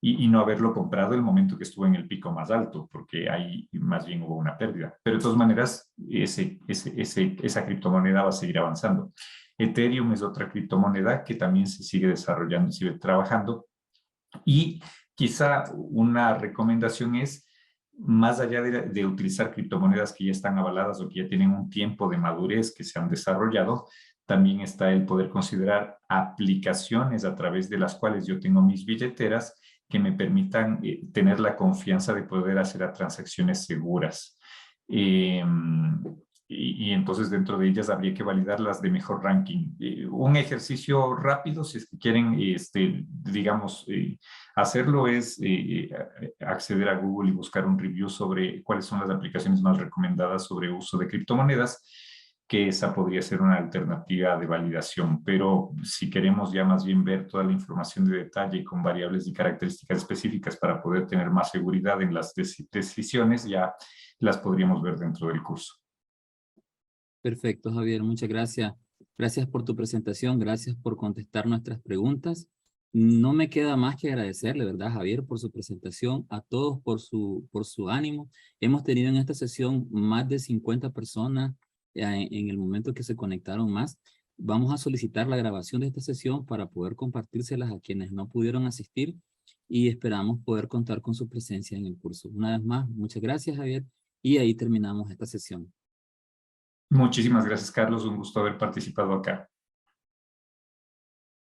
y no haberlo comprado el momento que estuvo en el pico más alto, porque ahí más bien hubo una pérdida. Pero de todas maneras, esa criptomoneda va a seguir avanzando. Ethereum es otra criptomoneda que también se sigue desarrollando, sigue trabajando y quizá una recomendación es más allá de utilizar criptomonedas que ya están avaladas o que ya tienen un tiempo de madurez que se han desarrollado, también está el poder considerar aplicaciones a través de las cuales yo tengo mis billeteras que me permitan tener la confianza de poder hacer transacciones seguras. Y entonces dentro de ellas habría que validar las de mejor ranking. Un ejercicio rápido, si es que quieren, digamos, hacerlo es acceder a Google y buscar un review sobre cuáles son las aplicaciones más recomendadas sobre uso de criptomonedas, que esa podría ser una alternativa de validación. Pero si queremos ya más bien ver toda la información de detalle con variables y características específicas para poder tener más seguridad en las decisiones, ya las podríamos ver dentro del curso. Perfecto, Javier, muchas gracias. Gracias por tu presentación, gracias por contestar nuestras preguntas. No me queda más que agradecerle, ¿verdad, Javier, por su presentación, a todos por su ánimo. Hemos tenido en esta sesión más de 50 personas en el momento que se conectaron más. Vamos a solicitar la grabación de esta sesión para poder compartírselas a quienes no pudieron asistir y esperamos poder contar con su presencia en el curso. Una vez más, muchas gracias, Javier, y ahí terminamos esta sesión. Muchísimas gracias, Carlos. Un gusto haber participado acá.